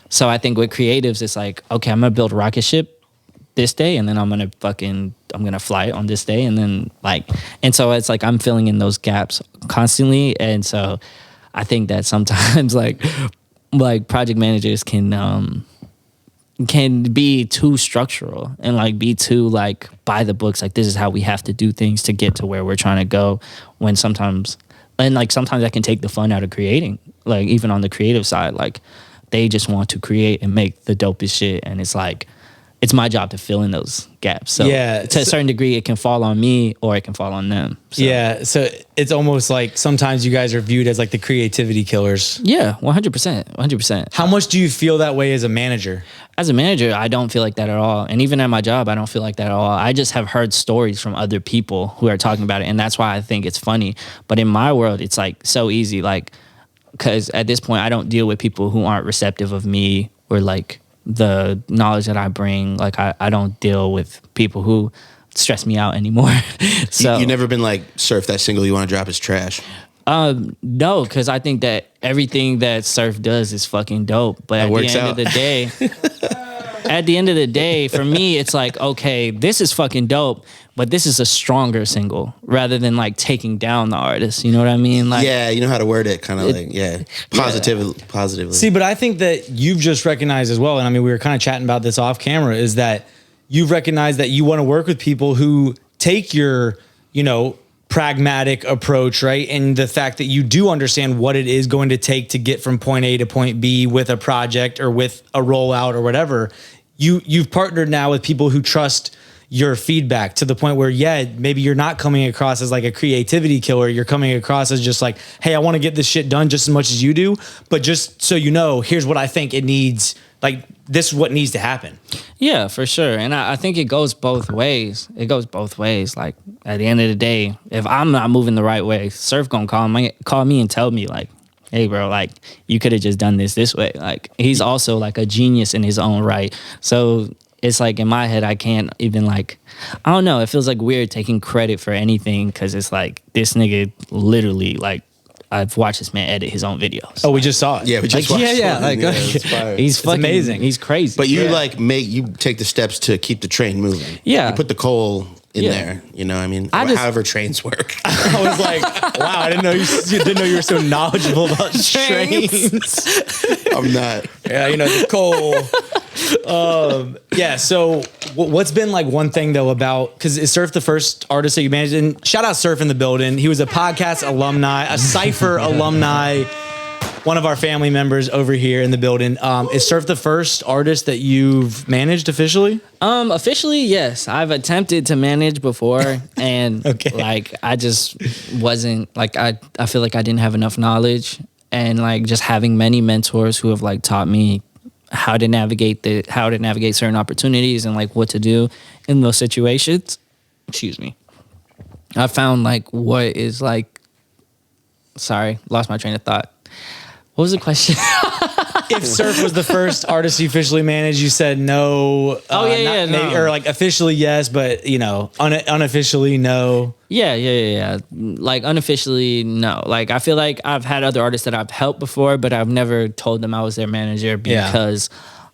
so I think with creatives, it's like, okay, I'm gonna build a rocket ship this day, and then I'm gonna fly it on this day, and then like, and so it's like I'm filling in those gaps constantly. And so I think that sometimes like project managers can be too structural and like be too like by the books, like this is how we have to do things to get to where we're trying to go, when sometimes that can take the fun out of creating. Like even on the creative side, like they just want to create and make the dopest shit, and it's like it's my job to fill in those gaps. So yeah, to a certain degree it can fall on me or it can fall on them. So. Yeah, so it's almost like sometimes you guys are viewed as like the creativity killers. Yeah, 100%. How much do you feel that way as a manager? As a manager, I don't feel like that at all. And even at my job, I don't feel like that at all. I just have heard stories from other people who are talking about it. And that's why I think it's funny. But in my world, it's like so easy. Like, because at this point, I don't deal with people who aren't receptive of me or like the knowledge that I bring. Like, I don't deal with people who stress me out anymore. So you never been like, Surf, that single you want to drop is trash? No, because I think that everything that Surf does is fucking dope. But at the end of the day, for me, it's like, okay, this is fucking dope, but this is a stronger single rather than like taking down the artist. You know what I mean? Like, yeah, you know how to word it, kind of like, positively. See, but I think that you've just recognized as well, and I mean, we were kind of chatting about this off camera, is that you've recognized that you want to work with people who take your, pragmatic approach, right? And the fact that you do understand what it is going to take to get from point A to point B with a project or with a rollout or whatever. You've partnered now with people who trust your feedback to the point where, maybe you're not coming across as like a creativity killer. You're coming across as just like, hey, I want to get this shit done just as much as you do. But just so you know, here's what I think it needs. Like, this is what needs to happen. Yeah, for sure. And I think it goes both ways. Like, at the end of the day, if I'm not moving the right way, Surf gonna call me and tell me like, hey bro, like you could have just done this way. Like, he's also like a genius in his own right. So it's like in my head, I can't even like, I don't know. It feels like weird taking credit for anything, because it's like this nigga literally like, I've watched this man edit his own videos. Oh, we just saw it. Yeah, we just watched it. Yeah, like he's fucking amazing. He's crazy. But you you take the steps to keep the train moving. Yeah. You put the coal in there. You know what I mean? However trains work. I was like, wow, I didn't know you were so knowledgeable about trains. I'm not. Yeah, the coal. So what's been like one thing though about, because is Surf the first artist that you managed? And shout out Surf in the building. He was a podcast alumni, a Cypher alumni, one of our family members over here in the building. Is Surf the first artist that you've managed officially? Officially, yes. I've attempted to manage before, and like I just wasn't like, I feel like I didn't have enough knowledge, and like just having many mentors who have like taught me how to navigate certain opportunities and like what to do in those situations. Excuse me. I found like what is like, sorry, lost my train of thought. What was the question? If Surf was the first artist you officially managed, you said no. No. Or like officially yes, but unofficially no. Yeah. Like unofficially, no. Like I feel like I've had other artists that I've helped before, but I've never told them I was their manager because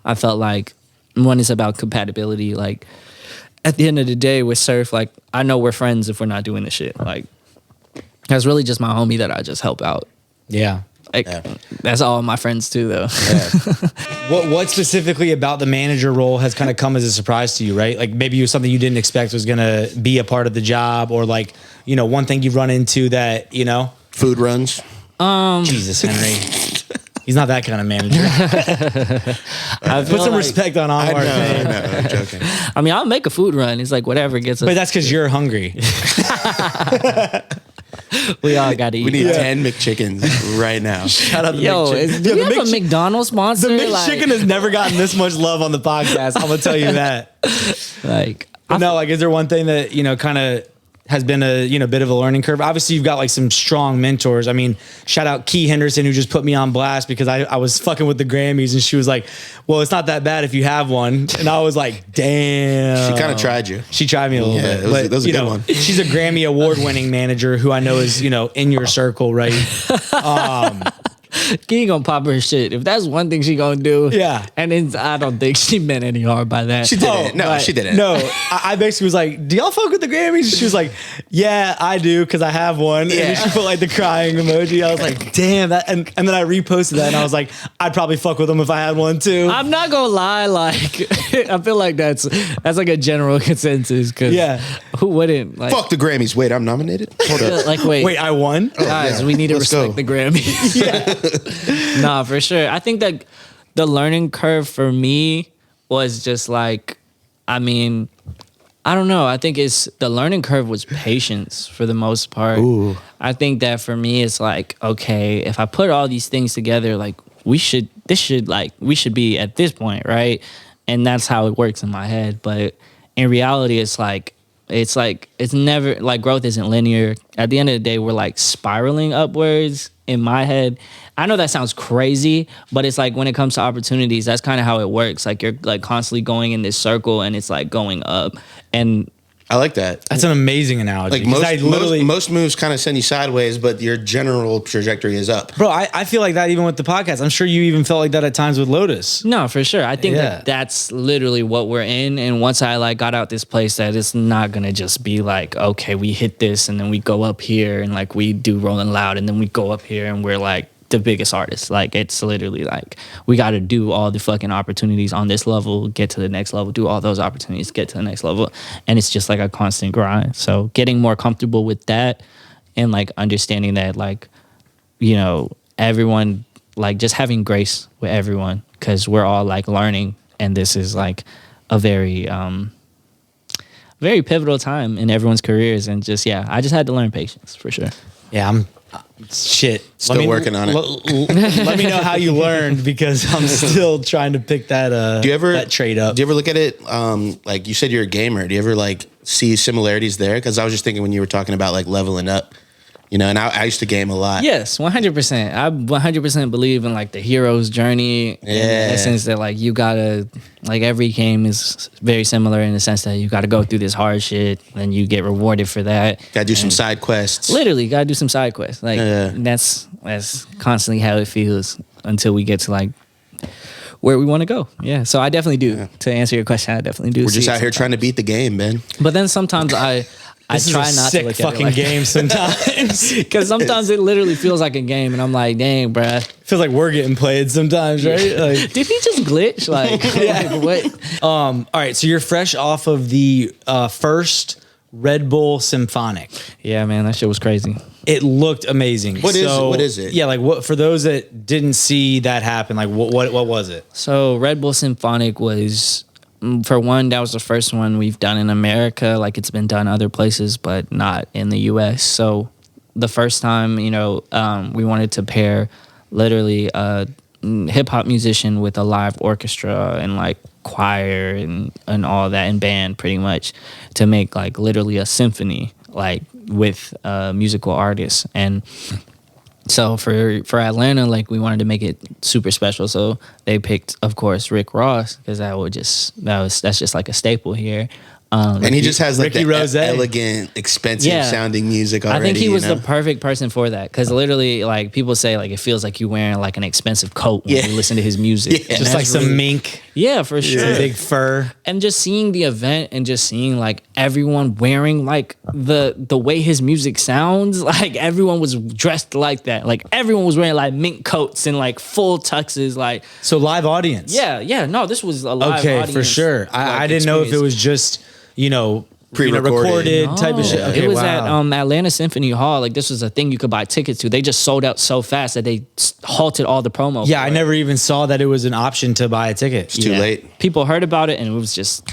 I felt like, one, is about compatibility. Like at the end of the day with Surf, like I know we're friends if we're not doing this shit. Like that's really just my homie that I just help out. Yeah. Like that's all my friends too, though. What specifically about the manager role has kind of come as a surprise to you, right? Like maybe it was something you didn't expect was going to be a part of the job, or like, you know, one thing you've run into that, you know, food runs. Jesus, Henry. He's not that kind of manager. Put some respect on Anwar. I know, I'm joking. I mean, I'll make a food run. It's like whatever gets us. But that's because you're hungry. We all got to eat. We need 10 McChickens right now. Shout out to Yo, do we have a McDonald's sponsor? The McChicken has never gotten this much love on the podcast. I'm gonna tell you that. Like, No, like, is there one thing that, you know, kind of has been a, you know, bit of a learning curve? Obviously, you've got like some strong mentors. I mean, shout out Key Henderson, who just put me on blast because I was fucking with the Grammys, and she was like, "Well, it's not that bad if you have one," and I was like, "Damn." She kind of tried you. She tried me a little bit, that was a you good know, one. She's a Grammy award-winning manager who I know is, you know, in your circle, right? Key gonna pop her shit. If that's one thing she gonna do, Yeah. And it's, I don't think she meant any harm by that. She didn't. No, she didn't. No, I basically was like, "Do y'all fuck with the Grammys?" She was like, "Yeah, I do, because I have one." Yeah. And then she put like the crying emoji. I was like, "Damn that!" And then I reposted that, and I was like, "I'd probably fuck with them if I had one too." I'm not gonna lie, like I feel like that's like a general consensus. Cause Yeah. who wouldn't? Like, Fuck the Grammys. Wait, I'm nominated? Hold up. like wait, Wait, I won. guys, yeah. we need to Let's respect go. the Grammys. Nah, for sure. I think that the learning curve for me was just like, I mean, I don't know. I think it's the learning curve was patience for the most part. Ooh. I think that for me, it's like, okay, if I put all these things together, like we should be at this point, right? And that's how it works in my head. But in reality, it's never like growth isn't linear. At the end of the day, we're like spiraling upwards in my head. I know that sounds crazy, but it's like when it comes to opportunities, that's kind of how it works. Like you're like constantly going in this circle and it's like going up. And I like that. That's an amazing analogy. Like 'cause most moves kind of send you sideways, but your general trajectory is up. bro, I feel like that even with the podcast. I'm sure you even felt like that at times with Lotus. no, for sure. I think Yeah. that that's literally what we're in. And once I like got out this place, that it's not going to just be like, okay, we hit this and then we go up here and like we do Rolling Loud and then we go up here and we're like the biggest artists. Like it's literally like we got to do all the fucking opportunities on this level, get to the next level, do all those opportunities, get to the next level, and it's just like a constant grind. So getting more comfortable with that and like understanding that, like, you know, everyone, like just having grace with everyone because we're all like learning, and this is like a very very pivotal time in everyone's careers. And just I just had to learn patience for sure. Yeah, I'm shit. Still working on it. Let me know how you learned, because I'm still trying to pick that that trade up. Do you ever look at it like you said you're a gamer? Do you ever like see similarities there? Because I was just thinking when you were talking about like leveling up, you know, and I used to game a lot. Yes, 100%. I 100% believe in like the hero's journey. In the sense that like you gotta, like every game is very similar in the sense that you gotta go through this hard shit and you get rewarded for that. Gotta do some side quests. Literally, gotta do some side quests. Like that's constantly how it feels until we get to like where we want to go. Yeah, so I definitely do. Yeah. To answer your question, I definitely do. We're just out here trying to beat the game, man. But then sometimes I try not to look fucking at it like game sometimes, because sometimes it literally feels like a game, and I'm like, dang, bruh. Feels like we're getting played sometimes, right? Like, did he just glitch? Like, like what? All right, so you're fresh off of the first Red Bull Symphonic. Yeah, man, that shit was crazy. It looked amazing. What is it? Yeah, like what for those that didn't see that happen? Like what was it? So Red Bull Symphonic was, for one, that was the first one we've done in America. Like it's been done other places, but not in the U.S. So the first time, you know, we wanted to pair literally a hip hop musician with a live orchestra and like choir and all that, and band pretty much, to make like literally a symphony like with musical artists. And so for Atlanta, like we wanted to make it super special. So they picked, of course, Rick Ross, because that's just like a staple here. And he just has like Ricky the Rose. elegant, expensive sounding music already. I think he was the the perfect person for that, because literally, like people say, like it feels like you're wearing like an expensive coat when you listen to his music. Yeah. Just like some mink. Yeah, for sure. Big fur. And just seeing the event and just seeing like everyone wearing like the way his music sounds, like everyone was dressed like that. Like everyone was wearing like mink coats and like full tuxes. Like, so live audience. Yeah. No, this was a live audience. Okay, for sure. I didn't know if it was just, pre-recorded type of shit. Okay, it was at Atlanta Symphony Hall. Like this was a thing you could buy tickets to. They just sold out so fast that they halted all the promo. Yeah, I never even saw that it was an option to buy a ticket. It's too late. People heard about it and it was just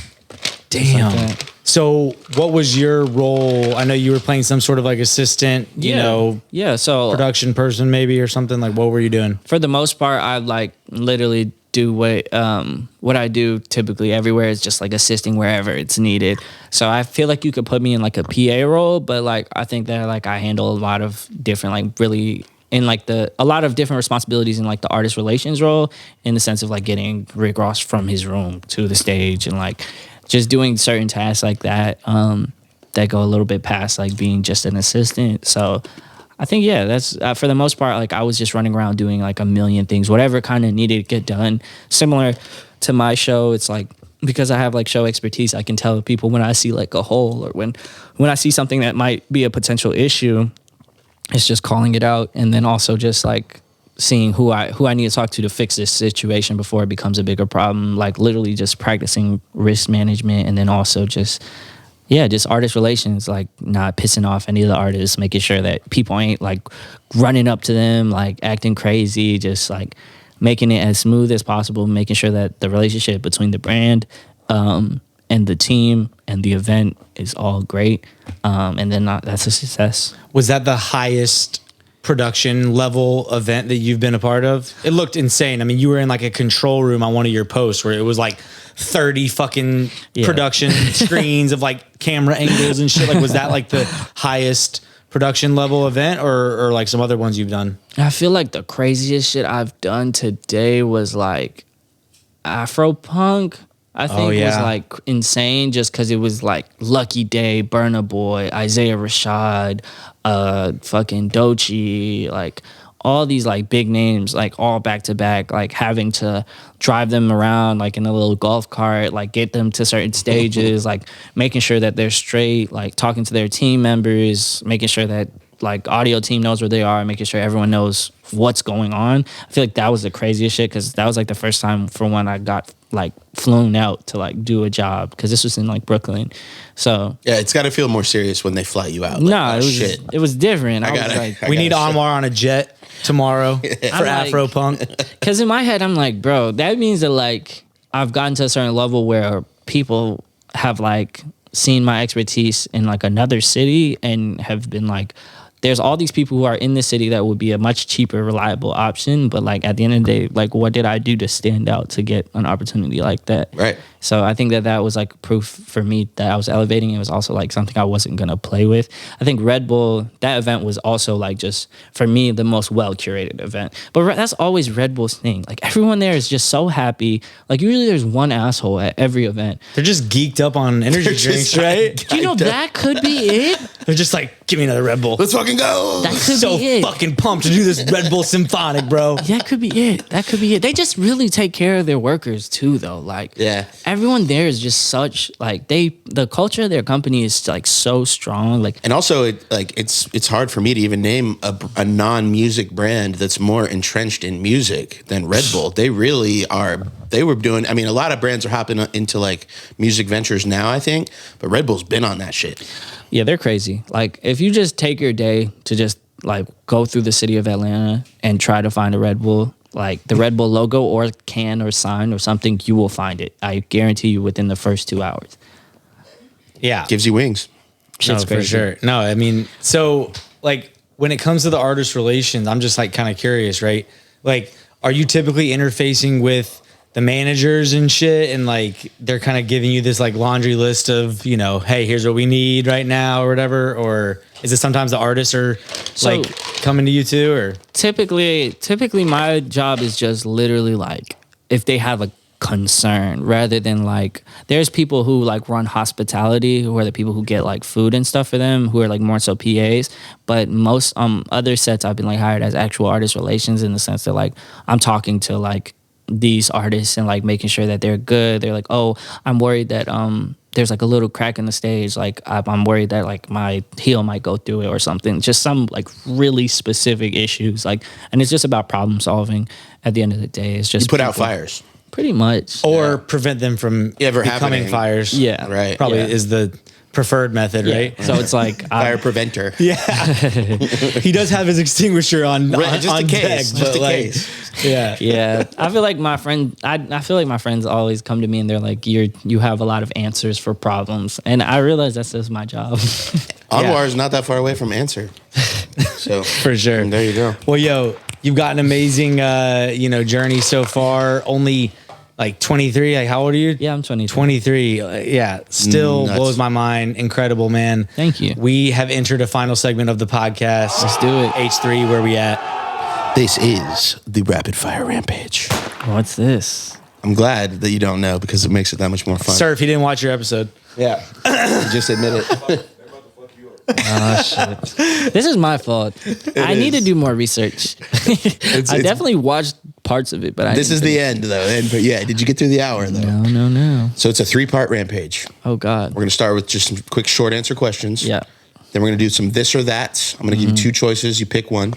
damn. Like so what was your role? I know you were playing some sort of like assistant, so production person maybe or something. Like what were you doing? For the most part, I like literally do what I do typically everywhere is just like assisting wherever it's needed. So I feel like you could put me in like a PA role, but like I think that like I handle a lot of different like really in like a lot of different responsibilities in like the artist relations role, in the sense of like getting Rick Ross from his room to the stage and like just doing certain tasks like that that go a little bit past like being just an assistant. So I think, that's for the most part, like I was just running around doing like a million things, whatever kind of needed to get done. Similar to my show, it's like, because I have like show expertise, I can tell people when I see like a hole or when I see something that might be a potential issue, it's just calling it out. And then also just like seeing who I need to talk to fix this situation before it becomes a bigger problem. Like literally just practicing risk management, and then also just artist relations, like not pissing off any of the artists, making sure that people ain't like running up to them, like acting crazy, just like making it as smooth as possible, making sure that the relationship between the brand and the team and the event is all great. And then that's a success. Was that the highest production level event that you've been a part of? It looked insane. I mean, you were in like a control room on one of your posts where it was like 30 fucking production screens of like camera angles and shit. Like, was that like the highest production level event or like some other ones you've done? I feel like the craziest shit I've done today was like Afro Punk. I think was like insane just because it was like Lucky Day, Burna Boy, Isaiah Rashad, fucking Doechii, like all these like big names, like all back to back, like having to drive them around like in a little golf cart, like get them to certain stages, like making sure that they're straight, like talking to their team members, making sure that like audio team knows where they are, making sure everyone knows what's going on. I feel like that was the craziest shit because that was like the first time for when I got like flown out to like do a job, because this was in like Brooklyn. So yeah, it's got to feel more serious when they fly you out. Like, it was different. We need Anwar on a jet tomorrow for Afro Punk. Because in my head, I'm like, bro, that means that like I've gotten to a certain level where people have like seen my expertise in like another city and have been like, there's all these people who are in the city that would be a much cheaper, reliable option. But like at the end of the day, like what did I do to stand out to get an opportunity like that? Right. So I think that was like proof for me that I was elevating. It was also like something I wasn't going to play with. I think Red Bull, that event was also like just, for me, the most well-curated event. But that's always Red Bull's thing. Like everyone there is just so happy. Like usually there's one asshole at every event. They're just geeked up on energy drinks, right? Do you know that could be it? They're just like, give me another Red Bull. Let's fucking go. That could so be it. Fucking pumped to do this Red Bull Symphonic, bro. That could be it. That could be it. They just really take care of their workers too, though. Like, everyone there is just such like the culture of their company is like so strong. Like, and also it's hard for me to even name a non-music brand that's more entrenched in music than Red Bull. They really are. They were doing. I mean, a lot of brands are hopping into like music ventures now, I think, but Red Bull's been on that shit. Yeah, they're crazy. Like, if you just take your day to just like go through the city of Atlanta and try to find a Red Bull, like the Red Bull logo or can or sign or something, you will find it. I guarantee you within the first 2 hours. Yeah. Gives you wings. Shit's crazy. For sure. No, I mean, so like when it comes to the artist relations, I'm just like kind of curious, right? Like, are you typically interfacing with the managers and shit, and like they're kind of giving you this like laundry list of, you know, hey, here's what we need right now or whatever? Or is it sometimes the artists are like coming to you too? Or typically my job is just literally like if they have a concern, rather than like there's people who like run hospitality, who are the people who get like food and stuff for them, who are like more so PAs. But most other sets I've been like hired as actual artist relations, in the sense that like I'm talking to like these artists and like making sure that they're good. They're like, oh, I'm worried that there's like a little crack in the stage. Like I'm worried that like my heel might go through it or something. Just some like really specific issues. Like, and it's just about problem solving. At the end of the day, it's just You put out fires. pretty much. Or prevent them from Ever becoming happening. fires. Yeah. Right. Probably Yeah. is the preferred method, Yeah. right? So it's like Fire preventer. Yeah. He does have his extinguisher on, Right, on, just on in deck. case, just but, in like, case. Yeah. yeah, I feel like my friend. I feel like my friends always come to me and they're like, you have a lot of answers for problems, and I realize that's just my job. Anwar is not that far away from answer. So For sure. there you go. Well, yo, you've got an amazing, journey so far. Only like 23. Like, how old are you? Yeah, I'm 23. 23. Yeah, still Nuts. blows my mind. Incredible, man. Thank you. We have entered a final segment of the podcast. Let's do it. H3, where we at? This is the Rapid Fire Rampage. What's this? I'm glad that you don't know because it makes it that much more fun. Sir, if you didn't watch your episode. Yeah. You just admit it. Oh shit! This is my fault. I need to do more research. I definitely watched parts of it, but This is the end, though. But yeah, did you get through the hour, though? No. So it's a 3-part rampage. Oh god. We're going to start with just some quick short answer questions. Yeah. Then we're going to do some this or that. I'm going to give you 2 choices. You pick one.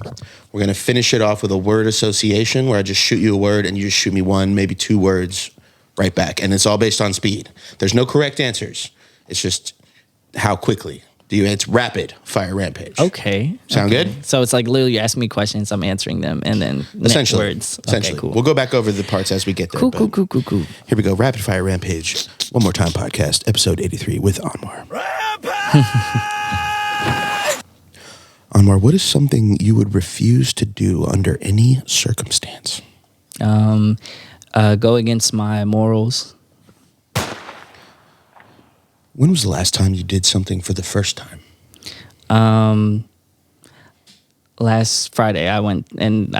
We're going to finish it off with a word association where I just shoot you a word and you just shoot me 1, maybe 2 words right back. And it's all based on speed. There's no correct answers. It's just how quickly do you answer. Rapid fire rampage. Okay. Sound Okay. good? So it's like literally you ask me questions, I'm answering them, and then next Essentially. words. Essentially. Okay, cool. We'll go back over the parts as we get there. Cool. but Here we go. Rapid fire rampage. One more time podcast, episode 83 with Anwar. Anwar, what is something you would refuse to do under any circumstance? Go against my morals. When was the last time you did something for the first time? Last Friday I went and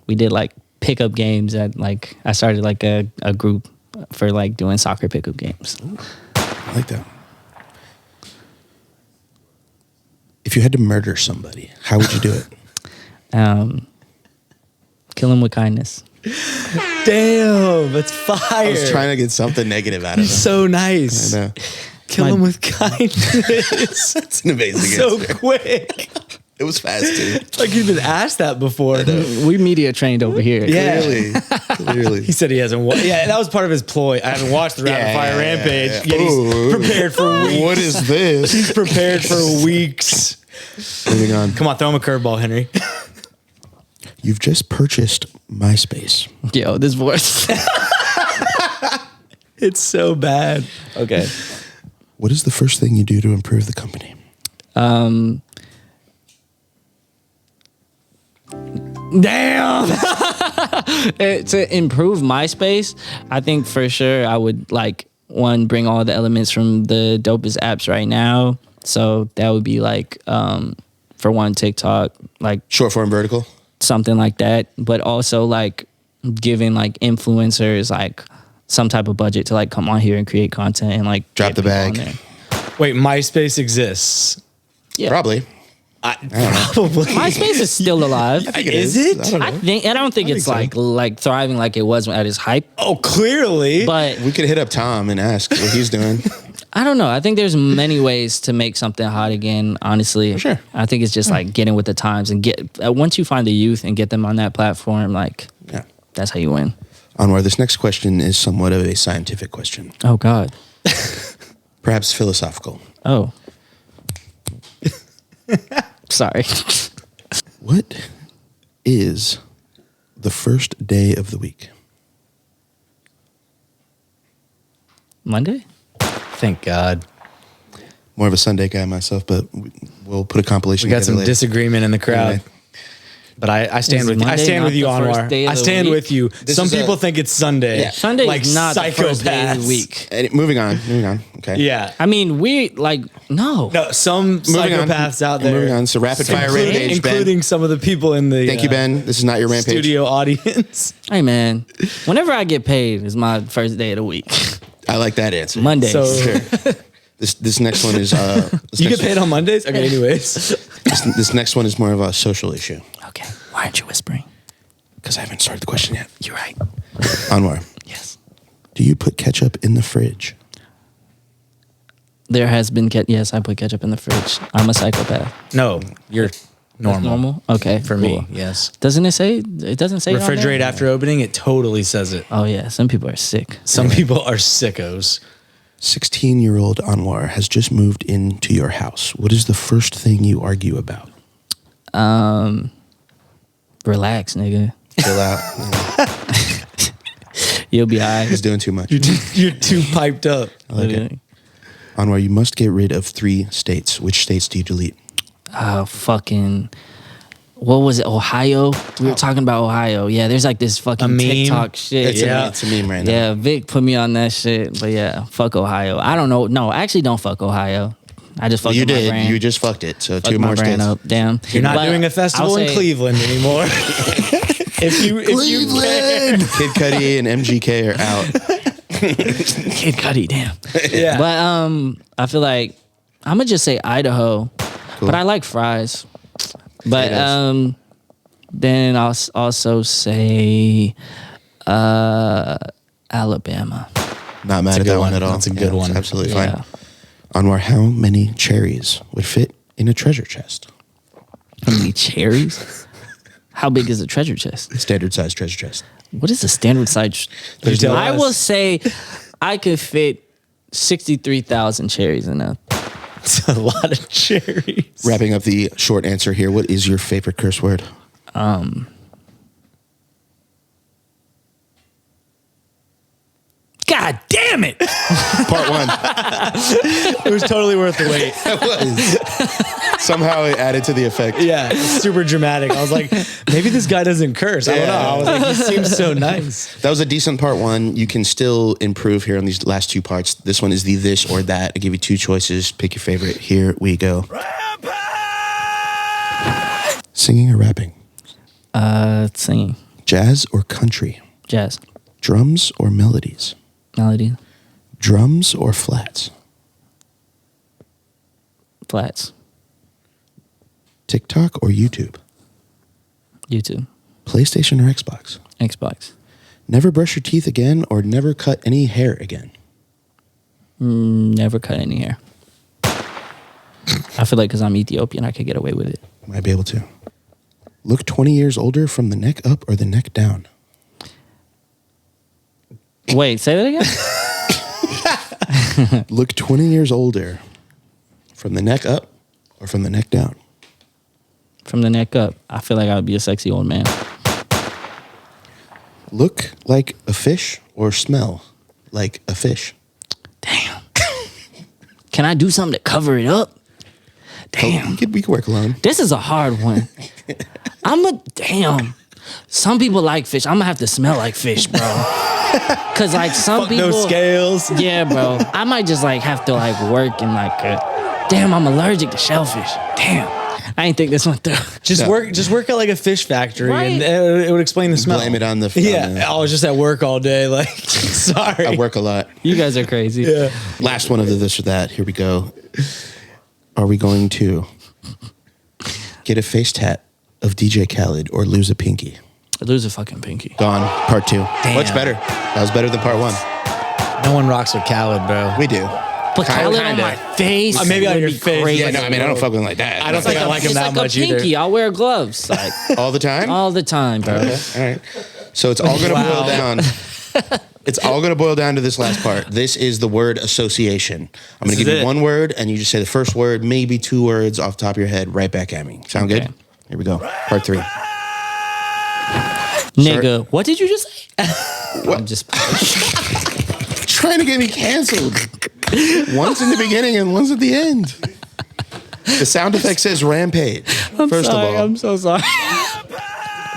we did like pickup games at like I started like a group for like doing soccer pickup games. I like that. If you had to murder somebody, how would you do it? Kill them with kindness. Damn, that's fire. I was trying to get something negative out of it. So nice. I know. Kill My- him with kindness. It's an amazing So answer. quick. It was fast, too. It's like you've been asked that before. We media trained over here. Yeah. Clearly. He said he hasn't watched. Yeah, that was part of his ploy. I haven't watched the Rapid Fire Rampage. yeah. Yet he's Ooh. prepared for weeks. What is this? He's prepared for weeks. Moving on. Come on, throw him a curveball, Henry. You've just purchased MySpace. Yo, this voice. It's so bad. Okay. What is the first thing you do to improve the company? Damn. To improve MySpace, I think for sure I would like bring all the elements from the dopest apps right now. So that would be like for one TikTok, like Short form vertical? something like that, but also like giving like influencers like some type of budget to like come on here and create content and like Drop get the people bag. on there. Wait, MySpace exists. Yeah. Probably. Probably. MySpace is still alive. I think Is it? I don't know. I don't think it's think so. like thriving like it was at its hype, Oh, clearly. but We could hit up Tom and ask what he's doing. I don't know. I think there's many ways to make something hot again. Honestly, For sure. I think it's just like getting with the times and once you find the youth and get them on that platform, like Yeah. that's how you win. Anwar, this next question is somewhat of a scientific question, Oh God. perhaps philosophical. Oh. Sorry. What is the first day of the week? Monday? Thank God. More of a Sunday guy myself, but we'll put a compilation We got together some later. disagreement in the crowd. Anyway. But I stand Is with you. I Monday stand not with you, the first Anwar. day of I the stand week? with you. This Some is people a- think it's Sunday. Yeah. Sunday like is not the first day of the psychopaths. week. And moving on. Okay. Yeah. I mean, we like no. No, some Moving on. psychopaths out there. Moving on. So rapid fire Including, rampage, Ben. including some of the people in the Thank you, Ben. This is not your rampage. studio audience. Hey man, whenever I get paid is my first day of the week. I like that answer. Monday. So Sure. This next one is you get paid on Mondays? Okay, anyways. this next one is more of a social issue Okay. Why aren't you whispering? because I haven't started the question yet. You're right. Anwar. Yes. Do you put ketchup in the fridge? There has been yes, I put ketchup in the fridge. I'm a psychopath. No, you're normal. Normal? Okay. For cool. me, yes. Doesn't it say? It doesn't say. it on Refrigerate there? after opening, it totally says it. Oh yeah, some people are sick. Some people are sickos. 16-year-old Anwar has just moved into your house. What is the first thing you argue about? Relax, nigga. Chill out. You'll be alright. He's doing too much. You're too piped up. I like it. Anwar, you must get rid of 3 states. Which states do you delete? Fucking. What was it? Ohio? We were talking about Ohio. Yeah, there's like this fucking meme? TikTok shit. It's a meme right now. Yeah, Vic put me on that shit. But yeah, fuck Ohio. I don't know. No, actually, don't fuck Ohio. I just fucked You up my did. brand. You just fucked it. So Fucked 2 my more brand states. up. Damn. You're not But doing a festival I'll in say- Cleveland anymore. if you Kid Cudi and MGK are out. Kid Cudi, damn. yeah. But I feel like I'm gonna just say Idaho, but I like fries. But then I'll also say Alabama. Not mad at that one at all. That's a good Yeah, one. it's absolutely Yeah. fine. Anwar, how many cherries would fit in a treasure chest? How many cherries? How big is a treasure chest? Standard size treasure chest. What is the standard size? There's no- I will say I could fit 63,000 cherries in a. It's a lot of cherries. Wrapping up the short answer here, what is your favorite curse word? God damn it! Part 1. It was totally worth the wait. Somehow it added to the effect. Yeah, it's super dramatic. I was like, maybe this guy doesn't curse. I don't know. I was like, he seems so nice. That was a decent part 1. You can still improve here on these last 2 parts. This one is the this or that. I give you 2 choices. Pick your favorite. Here we go. Rampage! Singing or rapping? Singing. Jazz or country? Jazz. Drums or melodies? Melody. Drums or flats? Flats. TikTok or YouTube? YouTube. PlayStation or Xbox? Xbox. Never brush your teeth again or never cut any hair again? Never cut any hair. I feel like because I'm Ethiopian, I could get away with it. Might be able to. Look 20 years older from the neck up or the neck down? Wait, say that again? Look 20 years older from the neck up or from the neck down? From the neck up, I feel like I would be a sexy old man. Look like a fish or smell like a fish? Damn. Can I do something to cover it up? Damn. We could work alone. This is a hard one. Damn. Some people like fish. I'm gonna have to smell like fish, bro. Cause like some people, No scales. yeah, bro. I might just like have to like work and like, damn, I'm allergic to shellfish. Damn, I ain't think this one through. Just work at like a fish factory, Right. and it would explain the smell. Blame it on the. Yeah, I was just at work all day. Like, sorry. I work a lot. You guys are crazy. Yeah. Last one of the this or that. Here we go. Are we going to get a face tat of DJ Khaled or lose a pinky? I lose a fucking pinky. Gone. Part 2. Damn. Much better. That was better than part 1. No one rocks with Khaled, bro. We do. But Khaled on kinda. my face. Maybe on would your be face. crazy. Yeah, no, I mean, I don't fuck with him like that. I don't think I like him It's that like much a either. pinky. I'll wear gloves like all the time. all the time, bro. Okay, all right. So it's all going to Wow. boil down. It's all going to boil down to this last part. This is the word association. I'm going to This give is you it. one word, and you just say the first word, maybe 2 words off the top of your head, right back at me. Sound Okay. good? Here we go. Part 3. Nigga, what did you just say? What? I'm just Trying to get me canceled. One's in the beginning and one's at the end. The sound effect says Rampage. First of all, I'm so sorry.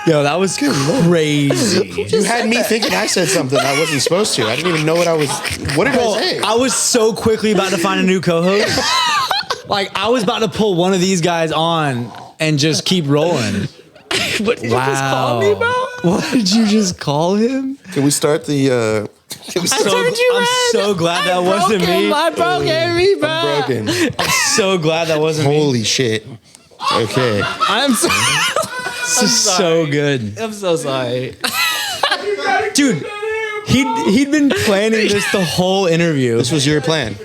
Yo, that was crazy. you had me thinking I said something I wasn't supposed to. I didn't even know what I was. What did I say? I was so quickly about to find a new co-host. Like, I was about to pull one of these guys on and just keep rolling. What did Wow. you just call me, bro? What did you just call him? Can we start the? Can we start? turned you I'm red. so glad that wasn't me. I broke every bro. Broken. I'm so glad that wasn't me. Holy shit. Okay. I'm so This is so good. I'm so sorry. Dude, He'd been planning this the whole interview. This was your plan.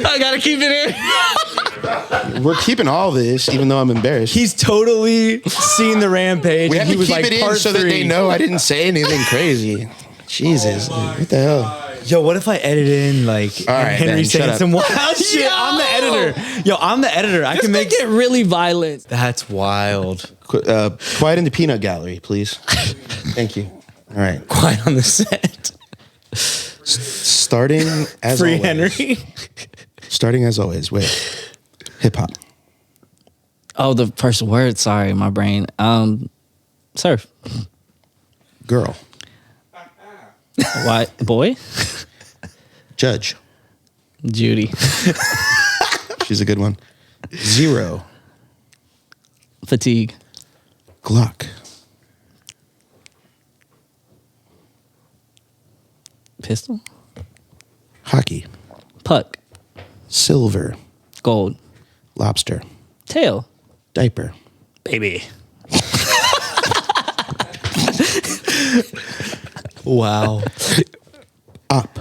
I gotta keep it in. We're keeping all this, even though I'm embarrassed. He's totally seen the Rampage. We have to he was keep like, it in part so that they know I didn't say anything crazy. Jesus, what the hell? Yo, what if I edit in like All right, Henry Ben, shut saying up. some wild shit? Yo! I'm the editor. Yo, I'm the editor. I can make Get really violent. That's wild. Quiet in the peanut gallery, please. Thank you. All right. Quiet on the set. Starting as Free always. Henry. Starting as always. Wait. Hip hop. Oh, the first word. Sorry, my brain. Surf. Girl. What? Boy? Judge. Judy. She's a good one. Zero. Fatigue. Glock. Pistol. Hockey. Puck. Silver. Gold. Lobster. Tail. Diaper. Baby. Wow. Up.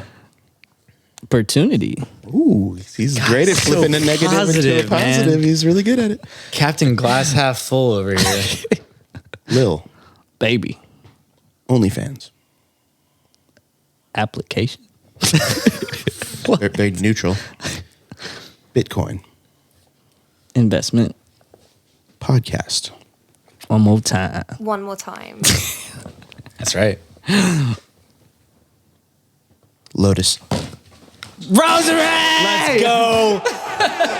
Opportunity. Ooh, he's great at so flipping a negative into a positive, positive. man. He's really good at it. Captain Glass half full over here. Lil. Baby. OnlyFans. Application. Very neutral. Bitcoin. Investment. Podcast. One more time. One more time. That's right. Lotus. Rosery! Let's go.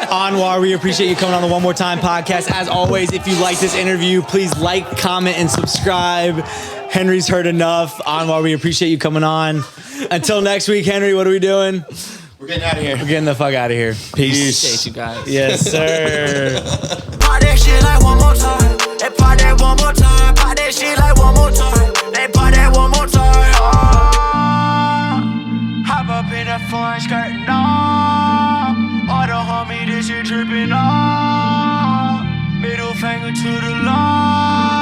Anwar, we appreciate you coming on the One More Time podcast. As always, if you like this interview, please like, comment, and subscribe. Henry's heard enough. Anwar, we appreciate you coming on. Until next week, Henry, what are we doing? We're getting out of here. We're getting the fuck out of here. Peace. Appreciate you guys. Yes, sir. Pop that shit like one more time. They pop that one more time. Pop that shit like one more time. They pop that one more time. Hop up in that foreign skirt, no. All the homie, this shit tripping, no. Middle finger to the law.